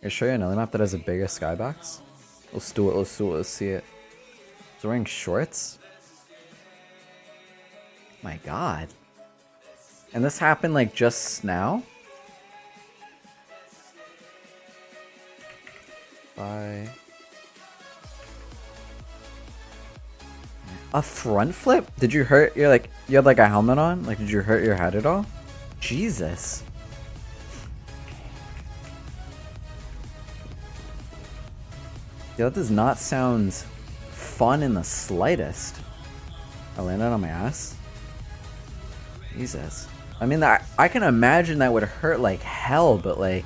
I'll show you another map that has a bigger skybox. Let's do it, let's see it. Is it wearing shorts? My god. And this happened like just now? Bye. A front flip? Did you hurt you had like a helmet on? Like did you hurt your head at all? Jesus. Yeah, that does not sound fun in the slightest. I landed on my ass. Jesus. I mean, I can imagine that would hurt like hell, but like...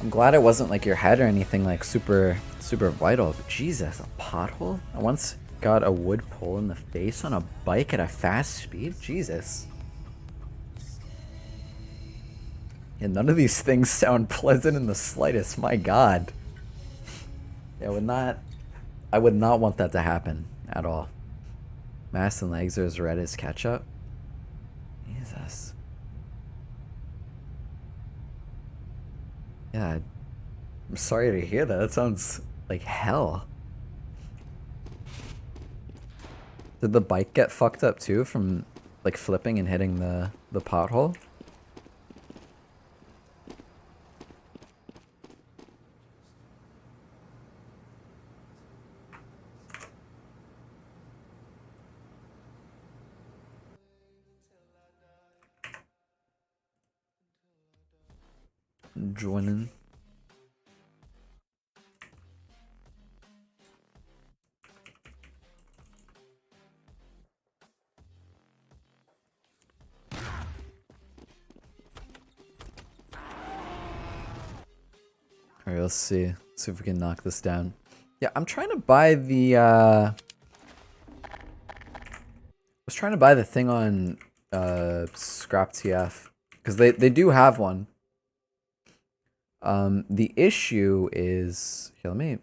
I'm glad it wasn't like your head or anything like super vital. But Jesus, a pothole? I once got a wood pole in the face on a bike at a fast speed? Jesus. Yeah, none of these things sound pleasant in the slightest. My god. Yeah, I would not want that to happen at all. Mass and legs are as red as ketchup. Jesus. Yeah, I'm sorry to hear that. That sounds like hell. Did the bike get fucked up too from like flipping and hitting the pothole? Joining. Alright, let's see. See if we can knock this down. Yeah, I'm trying to buy the I was trying to buy the thing on Scrap TF. Because they do have one. The issue is... Here, let me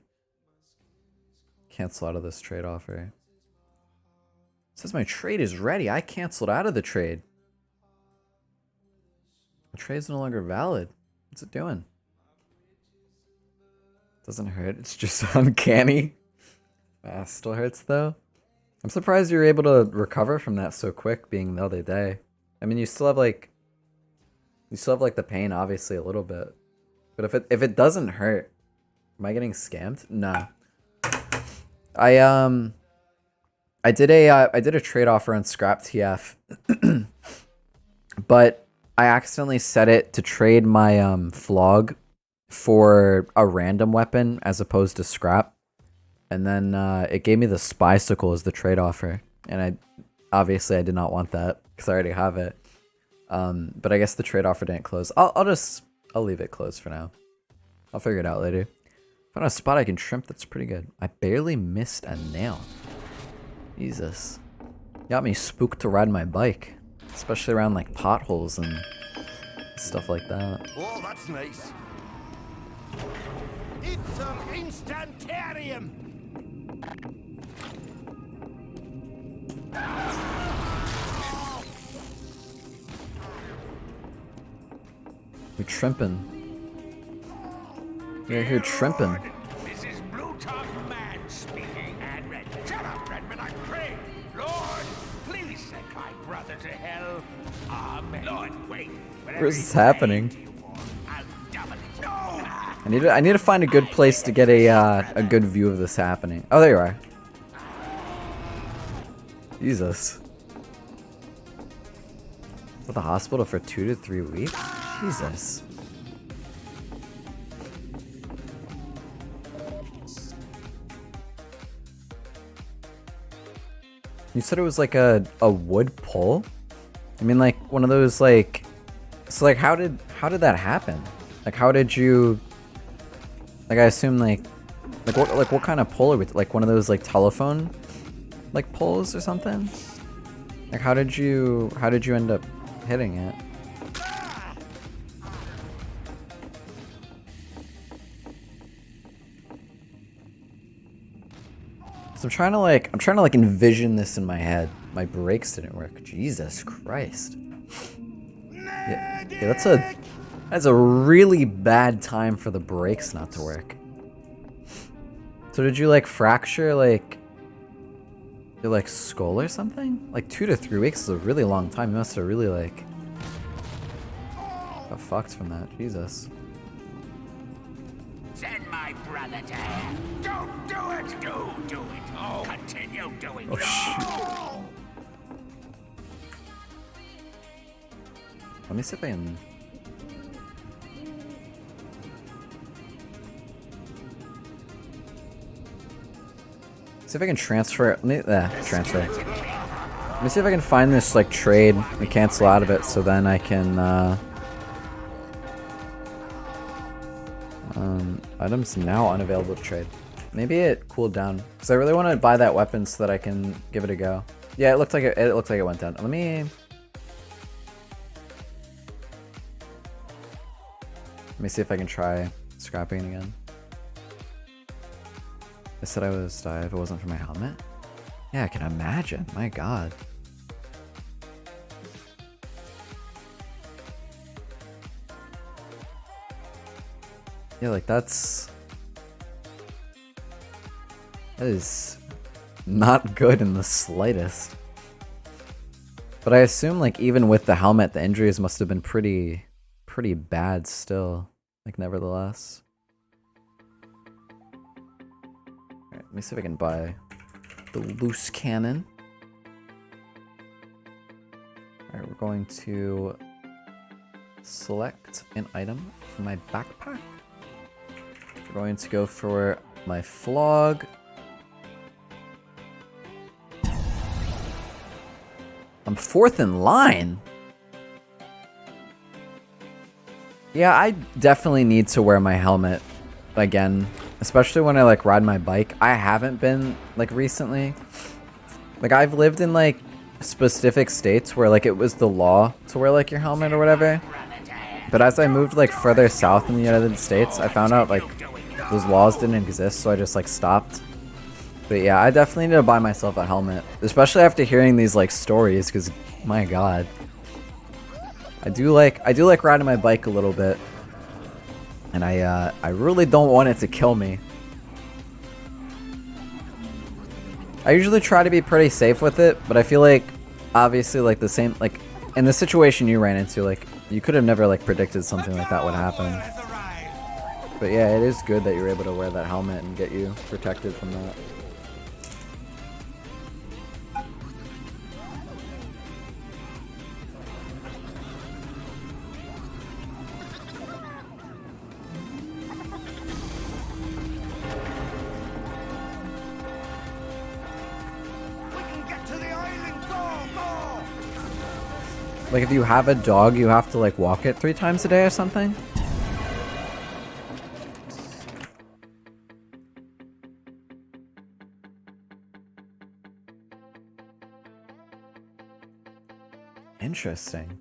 cancel out of this trade offer. It says my trade is ready. I canceled out of the trade. The trade is no longer valid. What's it doing? Doesn't hurt. It's just uncanny. Still hurts though. I'm surprised you're able to recover from that so quick, being the other day. I mean, you still have like the pain, obviously a little bit. But if it doesn't hurt, am I getting scammed? No. I did a trade offer on Scrap TF, but I accidentally set it to trade my flog for a random weapon as opposed to scrap, and then it gave me the Spicicle as the trade offer, and I did not want that because I already have it. But I guess the trade offer didn't close. I'll leave it closed for now. I'll figure it out later. Found a spot I can shrimp that's pretty good. I barely missed a nail. Jesus. Got me spooked to ride my bike. Especially around like potholes and stuff like that. Oh, that's nice. It's an instantarium. You're trimping. You're here trimping. This is Blue Top Man speaking, and Red. Shut up, Redman, I pray. Lord, please send my brother to hell. Amen. Lord, wait. Where is this happening? I need to find a good place to get a good view of this happening. Oh, there you are. Jesus. At the hospital for 2 to 3 weeks? Jesus. You said it was like a wood pole? I mean, like one of those like. So like, how did that happen? Like, how did you? Like, I assume like what kind of pole are we? Like one of those like telephone, like poles or something? Like, how did you end up hitting it? So I'm trying to like envision this in my head. My brakes didn't work. Jesus Christ. Yeah, that's a really bad time for the brakes not to work. So did you like fracture like your like skull or something? Like 2 to 3 weeks is a really long time. You must have really like got fucked from that. Jesus. Send my brother to hell. Don't do it. Do it. Oh, continue doing it. Oh shoot. Let me see if I can. See if I can transfer. Transfer. Let me see if I can find this like trade and cancel out of it, so then I can. Items now unavailable to trade. Maybe it cooled down because I really want to buy that weapon so that I can give it a go. Yeah, it looked like it looked like it went down. Let me see if I can try scrapping again. I said I would die if it wasn't for my helmet. Yeah, I can imagine. My God. Yeah, like that is not good in the slightest. But I assume like even with the helmet, the injuries must have been pretty bad still. Like nevertheless. Alright, let me see if I can buy the loose cannon. Alright, we're going to select an item from my backpack. We're going to go for my flog. I'm 4th in line. Yeah, I definitely need to wear my helmet again, especially when I like ride my bike. I haven't been like recently. Like I've lived in like specific states where like it was the law to wear like your helmet or whatever. But as I moved like further south in the United States, I found out like those laws didn't exist, so I just like stopped. But yeah, I definitely need to buy myself a helmet, especially after hearing these like stories, because my God. I do like riding my bike a little bit, and I really don't want it to kill me. I usually try to be pretty safe with it, but I feel like obviously like the same like in the situation you ran into, like you could have never like predicted something like that would happen. But yeah, it is good that you're able to wear that helmet and get you protected from that. Like if you have a dog, you have to like walk it 3 times a day or something? Interesting.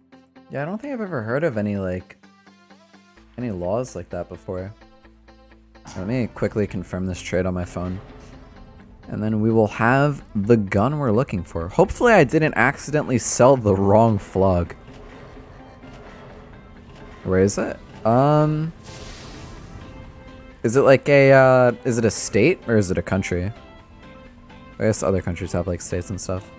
Yeah, I don't think I've ever heard of any laws like that before. Let me quickly confirm this trade on my phone. And then we will have the gun we're looking for. Hopefully I didn't accidentally sell the wrong flog. Where is it? Is it like a, is it a state or is it a country? I guess other countries have like states and stuff.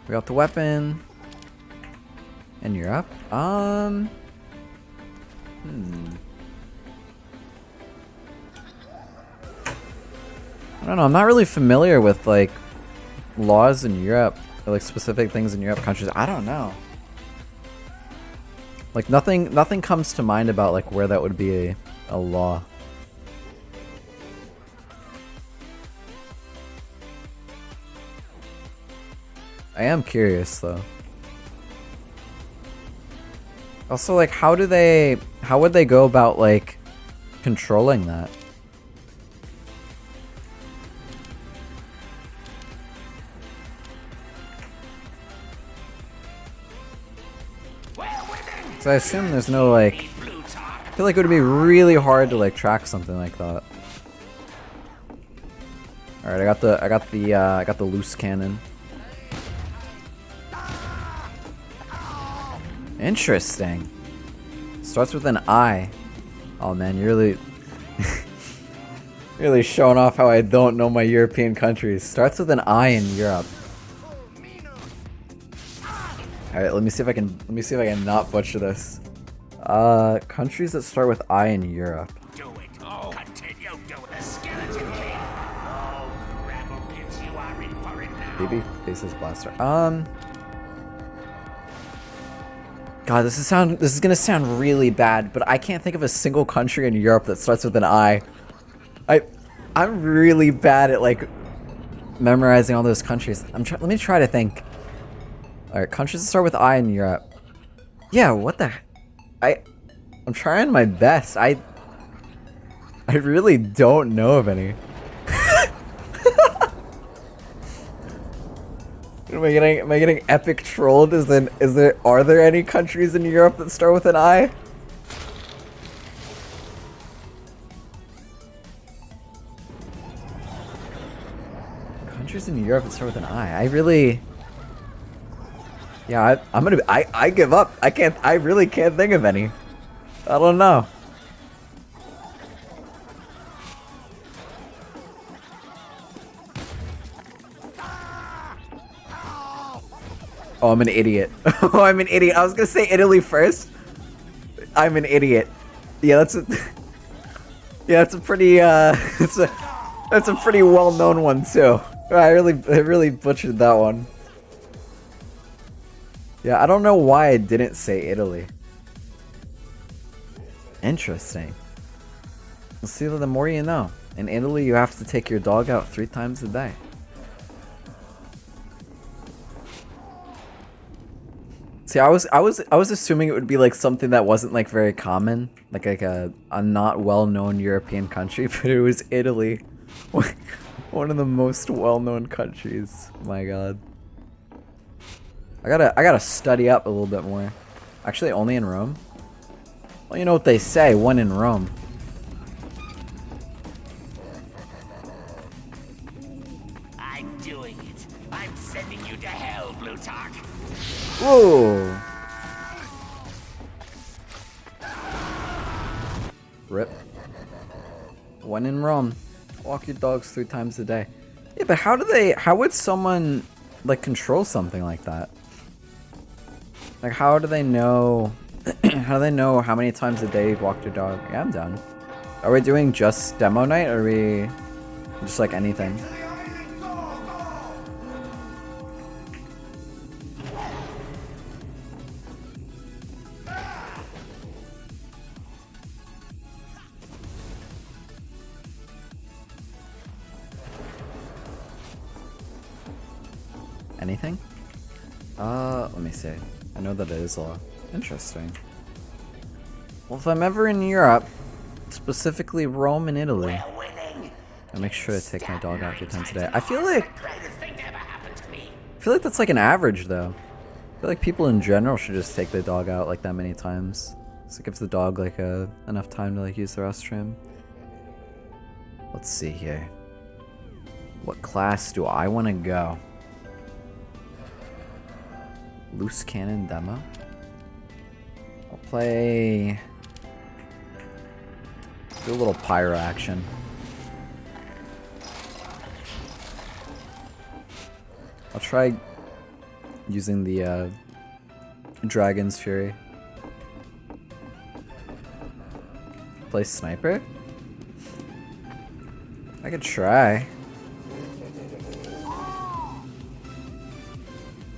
We got the weapon. And you're up. I don't know, I'm not really familiar with like laws in Europe, or like specific things in Europe countries. I don't know. Like nothing comes to mind about like where that would be a law. I am curious though. Also, like how would they go about like controlling that? So I assume there's no like, I feel like it would be really hard to like track something like that. All right, I got the loose cannon. Interesting. Starts with an I. Oh man, you're really really showing off how I don't know my European countries. Starts with an I in Europe. All right, let me see if I can not butcher this. Countries that start with I in Europe. Do it. Oh. Continue doing the skeleton king. Oh, gravel pits, you are in for it now. Baby faces blaster. God, this is gonna sound really bad, but I can't think of a single country in Europe that starts with an I. I'm really bad at like memorizing all those countries. Let me try to think. All right, countries that start with I in Europe. Yeah, what the? I'm trying my best. I really don't know of any. Am I getting epic trolled? Are there any countries in Europe that start with an I? Countries in Europe that start with an I. Yeah, I give up. I really can't think of any. I don't know. Oh, I'm an idiot. Oh, I'm an idiot. I was gonna say Italy first. I'm an idiot. Yeah, that's a pretty that's a pretty well-known one too. I really butchered that one. Yeah, I don't know why I didn't say Italy. Interesting. Well, see, the more you know. In Italy, you have to take your dog out 3 times a day. See, I was assuming it would be like something that wasn't like very common, like a not well-known European country, but it was Italy, one of the most well-known countries. My God, I gotta study up a little bit more. Actually, only in Rome. Well, you know what they say, when in Rome. I'm doing it. I'm sending you to hell, Plutarch. Whoa! Rip. When in Rome, walk your dogs 3 times a day. Yeah, but how would someone like control something like that? Like, how do they know? How do they know how many times a day you've walked your dog? Yeah, I'm done. Are we doing just demo night, or are we just like anything? Anything? Let me see. I know that it is a lot. Interesting. Well, if I'm ever in Europe, specifically Rome and Italy, I'll make sure to take my dog out a few times a day. I feel like that's like an average though. I feel like people in general should just take their dog out like that many times. So it gives the dog like enough time to like use the restroom. Let's see here. What class do I want to go? Loose cannon demo. I'll play. Do a little pyro action. I'll try using the Dragon's Fury. Play sniper? I could try.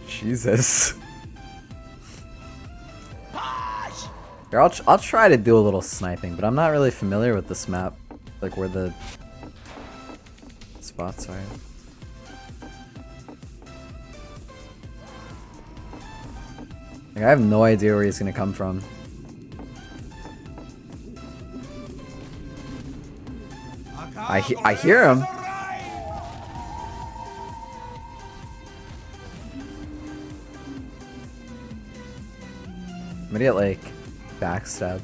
Jesus. Here, I'll try to do a little sniping, but I'm not really familiar with this map, like where the spots are. Like, I have no idea where he's gonna come from. I hear him. I'm gonna get like backstab.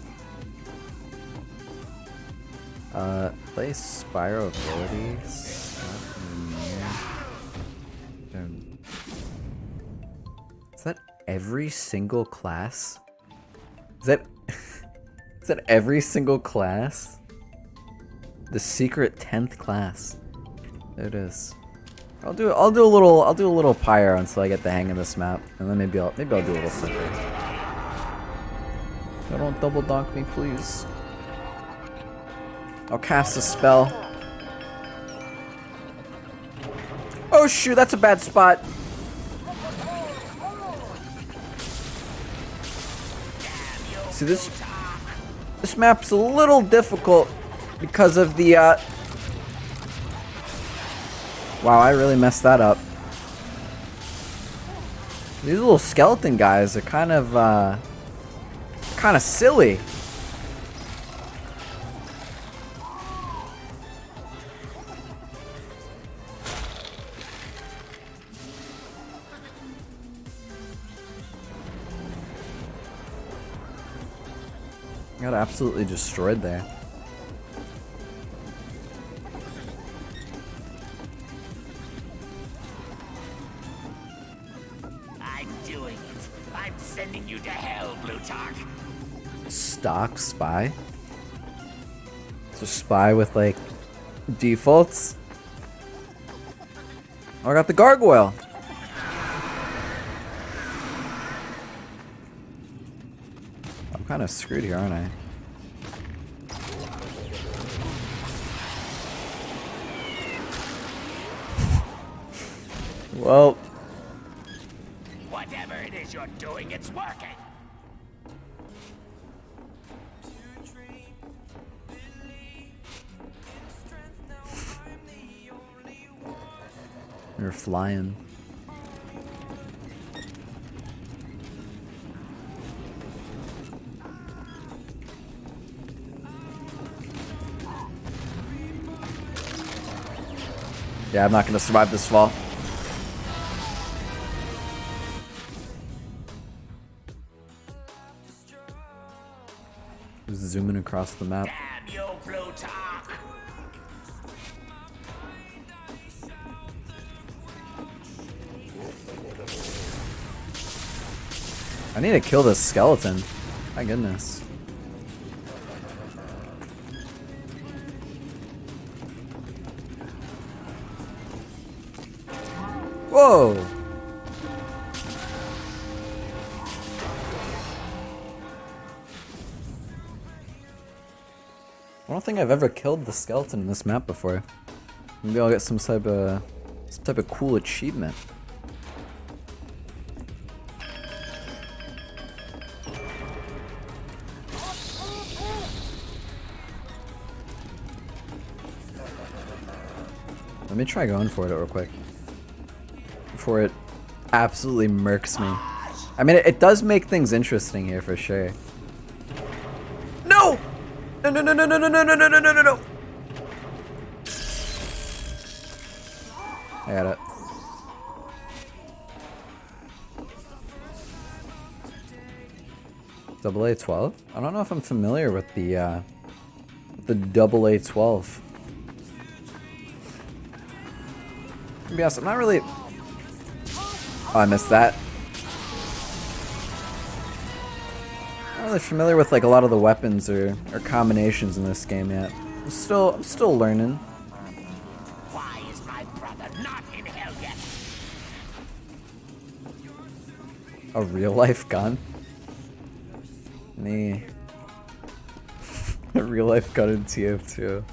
Play Spyro abilities. Is that every single class? Is that is that every single class? The secret 10th class. There it is. I'll do a little pyro until I get the hang of this map, and then maybe I'll do a little sniper. Don't double donk me, please. I'll cast a spell. Oh shoot, that's a bad spot. See, this map's a little difficult because of the wow, I really messed that up. These little skeleton guys are kind of silly. Got absolutely destroyed there. I'm doing it. I'm sending you to hell, Plutarch. Stock spy? So spy with like defaults? Oh, I got the gargoyle. I'm kind of screwed here, aren't I? Well, Whatever it is you're doing, it's working. you're flying. Yeah, I'm not gonna survive this fall. Just zooming across the map. Damn you, Plutarch. I need to kill this skeleton. My goodness. Whoa! I don't think I've ever killed the skeleton in this map before. Maybe I'll get some type of cool achievement. Let me try going for it real quick before it absolutely murks me. I mean, it does make things interesting here for sure. No! No, no, no, no, no, no, no, no, no, no, no, no. I got it. Double A12? I don't know if I'm familiar with the double A12. To be honest, I'm not really... Oh, I missed that. I'm not really familiar with like a lot of the weapons or combinations in this game yet. I'm still learning. Why is my brother not in hell yet? A real life gun? Me. A real life gun in TF2.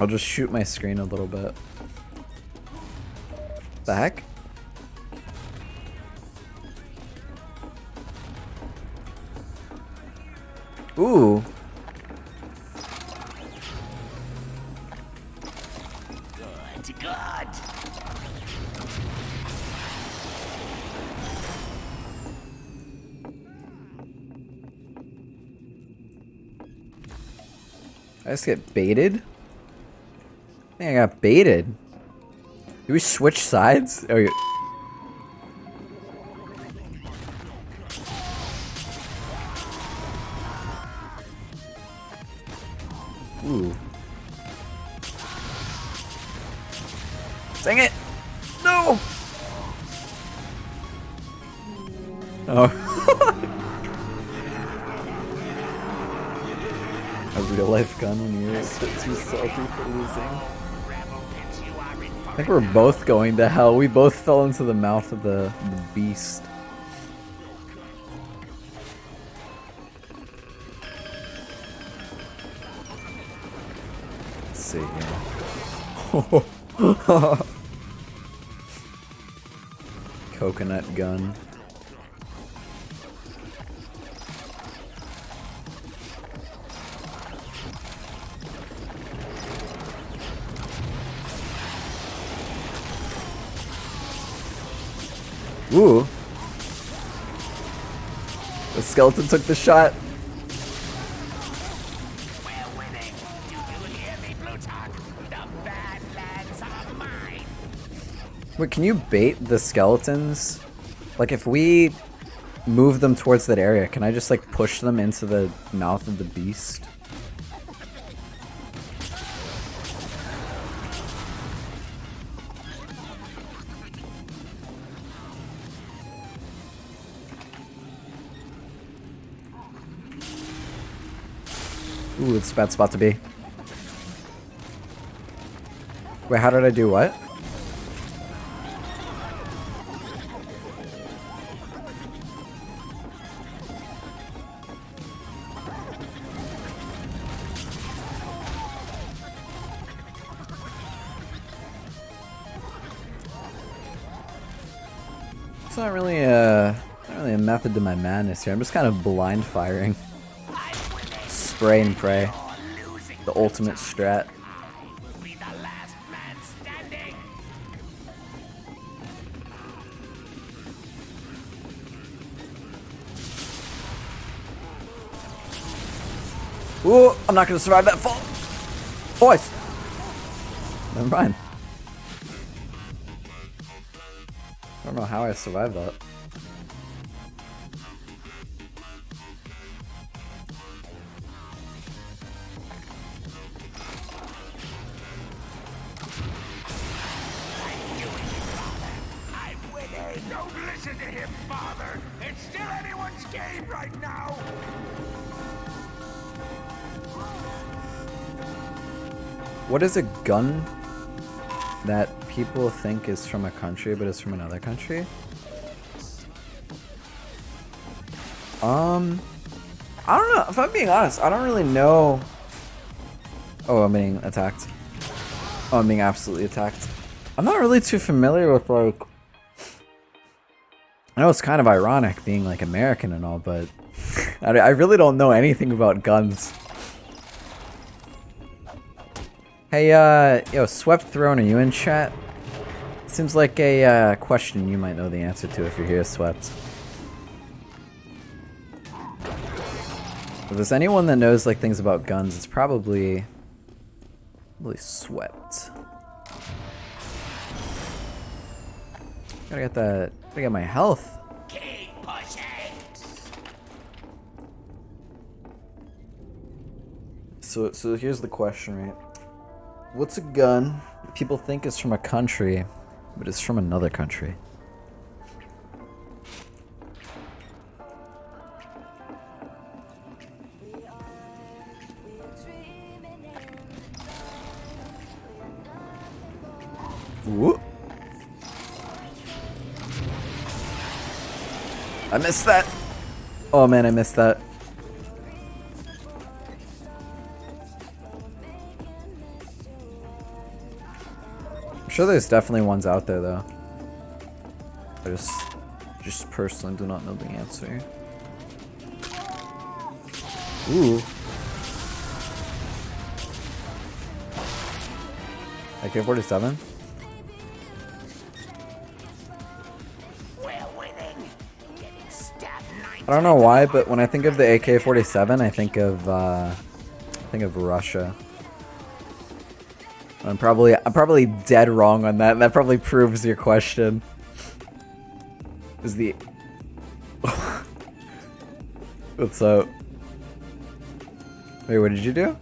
I'll just shoot my screen a little bit. The heck? Ooh. Good. I just get baited? I think I got baited. Do we switch sides? Oh, you... Ooh. Dang it! No! Oh. A real life gun when you're too salty for losing. I think we're both going to hell. We both fell into the mouth of the beast. Let's see here. Coconut gun. Ooh. The skeleton took the shot. We're winning. Do you hear me, Plutarch? The Badlands are mine. Wait, can you bait the skeletons? Like, if we move them towards that area, can I just, like, push them into the mouth of the beast? Ooh, it's a bad spot to be. Wait, how did I do what? It's not really a method to my madness here. I'm just kind of blind firing. Spray and pray. The ultimate strat. Will be the last man standing. Ooh, I'm not gonna survive that fall. Boys. Never mind. I don't know how I survived that. I'm winning. Don't listen to him, father. It's still anyone's game right now. What is a gun that people think is from a country but is from another country? I don't know. If I'm being honest, I don't really know. Oh, I'm being attacked. Oh, I'm being absolutely attacked. I'm not really too familiar with, like... I know it's kind of ironic being, like, American and all, but... I really don't know anything about guns. Hey, yo, Swept Throne, are you in chat? Seems like a, question you might know the answer to if you're here, Swept. If there's anyone that knows like things about guns, it's probably Sweat. Gotta get that. Gotta get my health. Keep pushing. So here's the question, right? What's a gun people think is from a country, but it's from another country? Whoop. I missed that. Oh man, I missed that. I'm sure there's definitely ones out there though. I just personally do not know the answer. Ooh. AK-47? I don't know why, but when I think of the AK-47, I think of Russia. I'm probably dead wrong on that. That probably proves your question. Is the What's up? Wait, what did you do?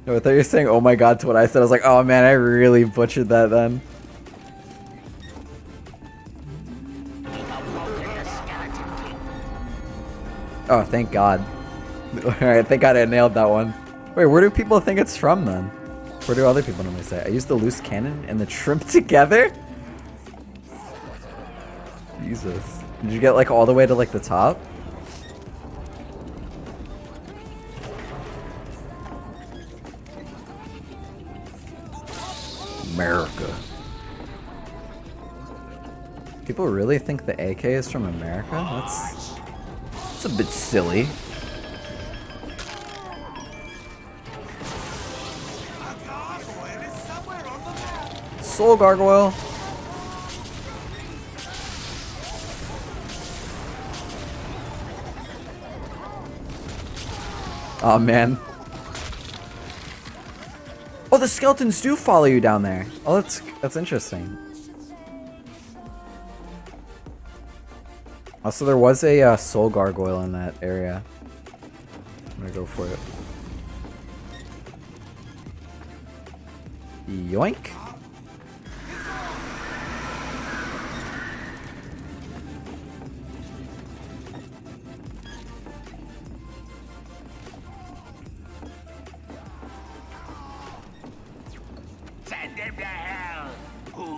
No, I thought you were saying oh my god to what I said. I was like, oh man, I really butchered that then. Oh, thank God. Alright, thank God I nailed that one. Wait, where do people think it's from then? Where do other people normally say? I used the loose cannon and the shrimp together? Jesus. Did you get like all the way to like the top? America. People really think the AK is from America? That's a bit silly. Soul gargoyle. Oh man. Oh, the skeletons do follow you down there. Oh, that's interesting. Also, there was a soul gargoyle in that area. I'm gonna go for it. Yoink.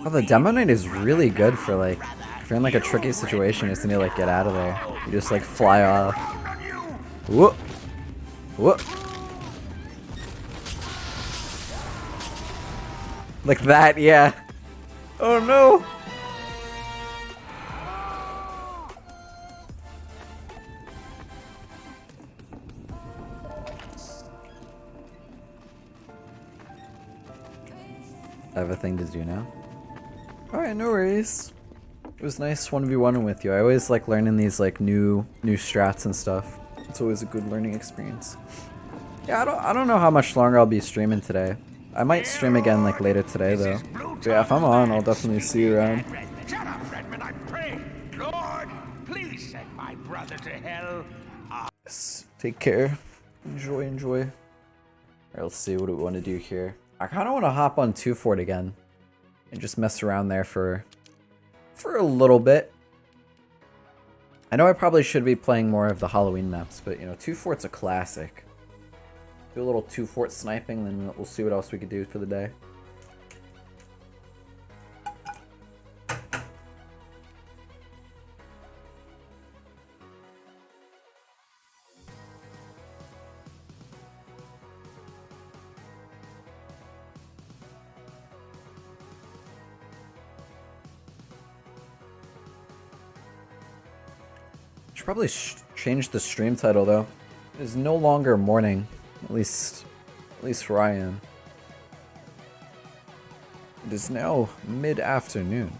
Oh, the Demo Knight is really good for like, if you're in like a tricky situation, you just need to like get out of there. You just like fly off. Whoop. Whoop. Like that, yeah. Oh no. I have a thing to do now. Alright, no worries. It was nice 1v1ing with you. I always like learning these like new strats and stuff. It's always a good learning experience. Yeah, I don't know how much longer I'll be streaming today. I might stream again like later today though. But yeah, if I'm on, I'll definitely see you around. Shut up, Redmond, I pray. Lord, please send my brother to hell. Take care. Enjoy. Alright, let's see what do we want to do here. I kind of want to hop on 2 Fort again and just mess around there for a little bit. I know I probably should be playing more of the Halloween maps, but you know, 2 Fort's a classic. Do a little 2 Fort sniping, then we'll see what else we could do for the day. Should probably change the stream title though. It is no longer morning, at least where I am. It is now mid-afternoon.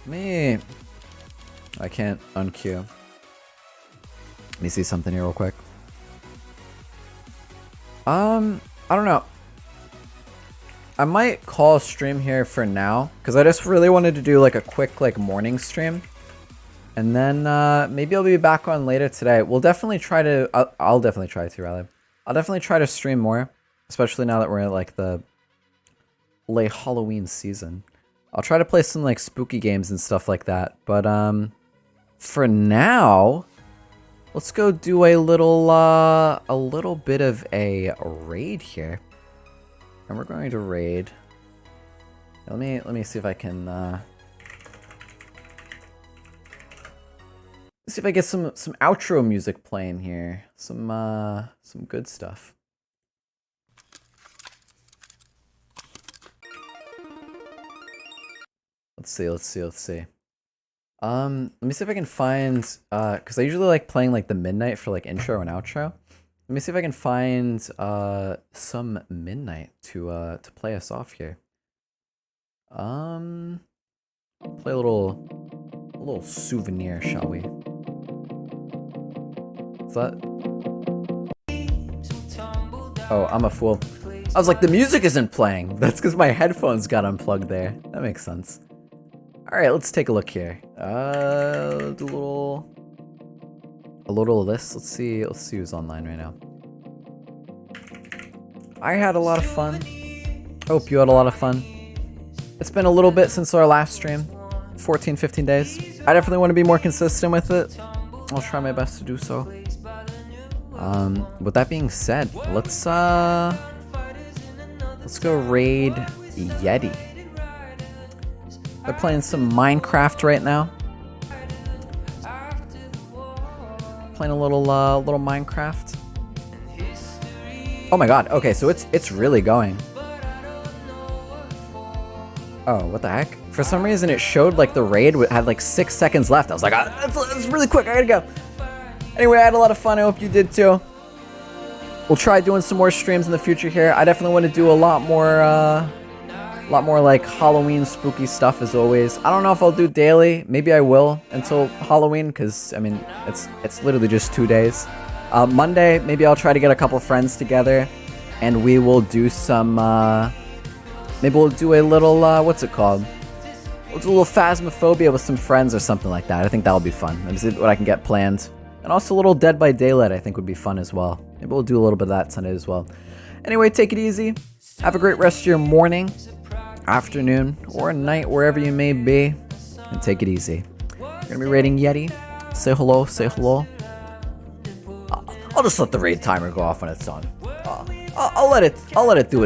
Me. I can't unqueue. Let me see something here real quick. I don't know. I might call a stream here for now because I just really wanted to do like a quick like morning stream, and then maybe I'll be back on later today. We'll definitely try to. I'll definitely try to rather. I'll definitely try to stream more, especially now that we're in like the late Halloween season. I'll try to play some like spooky games and stuff like that. But for now, let's go do a little bit of a raid here. And we're going to raid. Let me see if I can see if I get some outro music playing here. Some good stuff. Let's see. Let me see if I can find because I usually like playing like the midnight for like intro and outro. Let me see if I can find some midnight to play us off here. Play a little souvenir, shall we? Is that? Oh, I'm a fool. I was like, the music isn't playing. That's because my headphones got unplugged there. That makes sense. All right, let's take a look here. Do a little of this. Let's see who's online right now. I had a lot of fun. Hope you had a lot of fun. It's been a little bit since our last stream. 14, 15 days. I definitely want to be more consistent with it. I'll try my best to do so. With that being said, let's go raid Yeti. They're playing some Minecraft right now. Playing a little Minecraft. Oh my god. Okay, so it's really going. Oh, what the heck? For some reason, it showed like the raid had like 6 seconds left. I was like, that's really quick. I gotta go. Anyway, I had a lot of fun. I hope you did too. We'll try doing some more streams in the future here. I definitely want to do a lot more like Halloween spooky stuff as always. I don't know if I'll do daily. Maybe I will until Halloween because I mean it's literally just 2 days. Monday, maybe I'll try to get a couple friends together, and we will do some. Maybe we'll do a little what's it called? We'll do a little Phasmophobia with some friends or something like that. I think that'll be fun. Let me see what I can get planned. And also a little Dead by Daylight I think would be fun as well. Maybe we'll do a little bit of that Sunday as well. Anyway, take it easy. Have a great rest of your morning, afternoon, or night, wherever you may be. And take it easy. We're going to be raiding Yeti. Say hello, say hello. I'll just let the raid timer go off on its own. I'll let it do its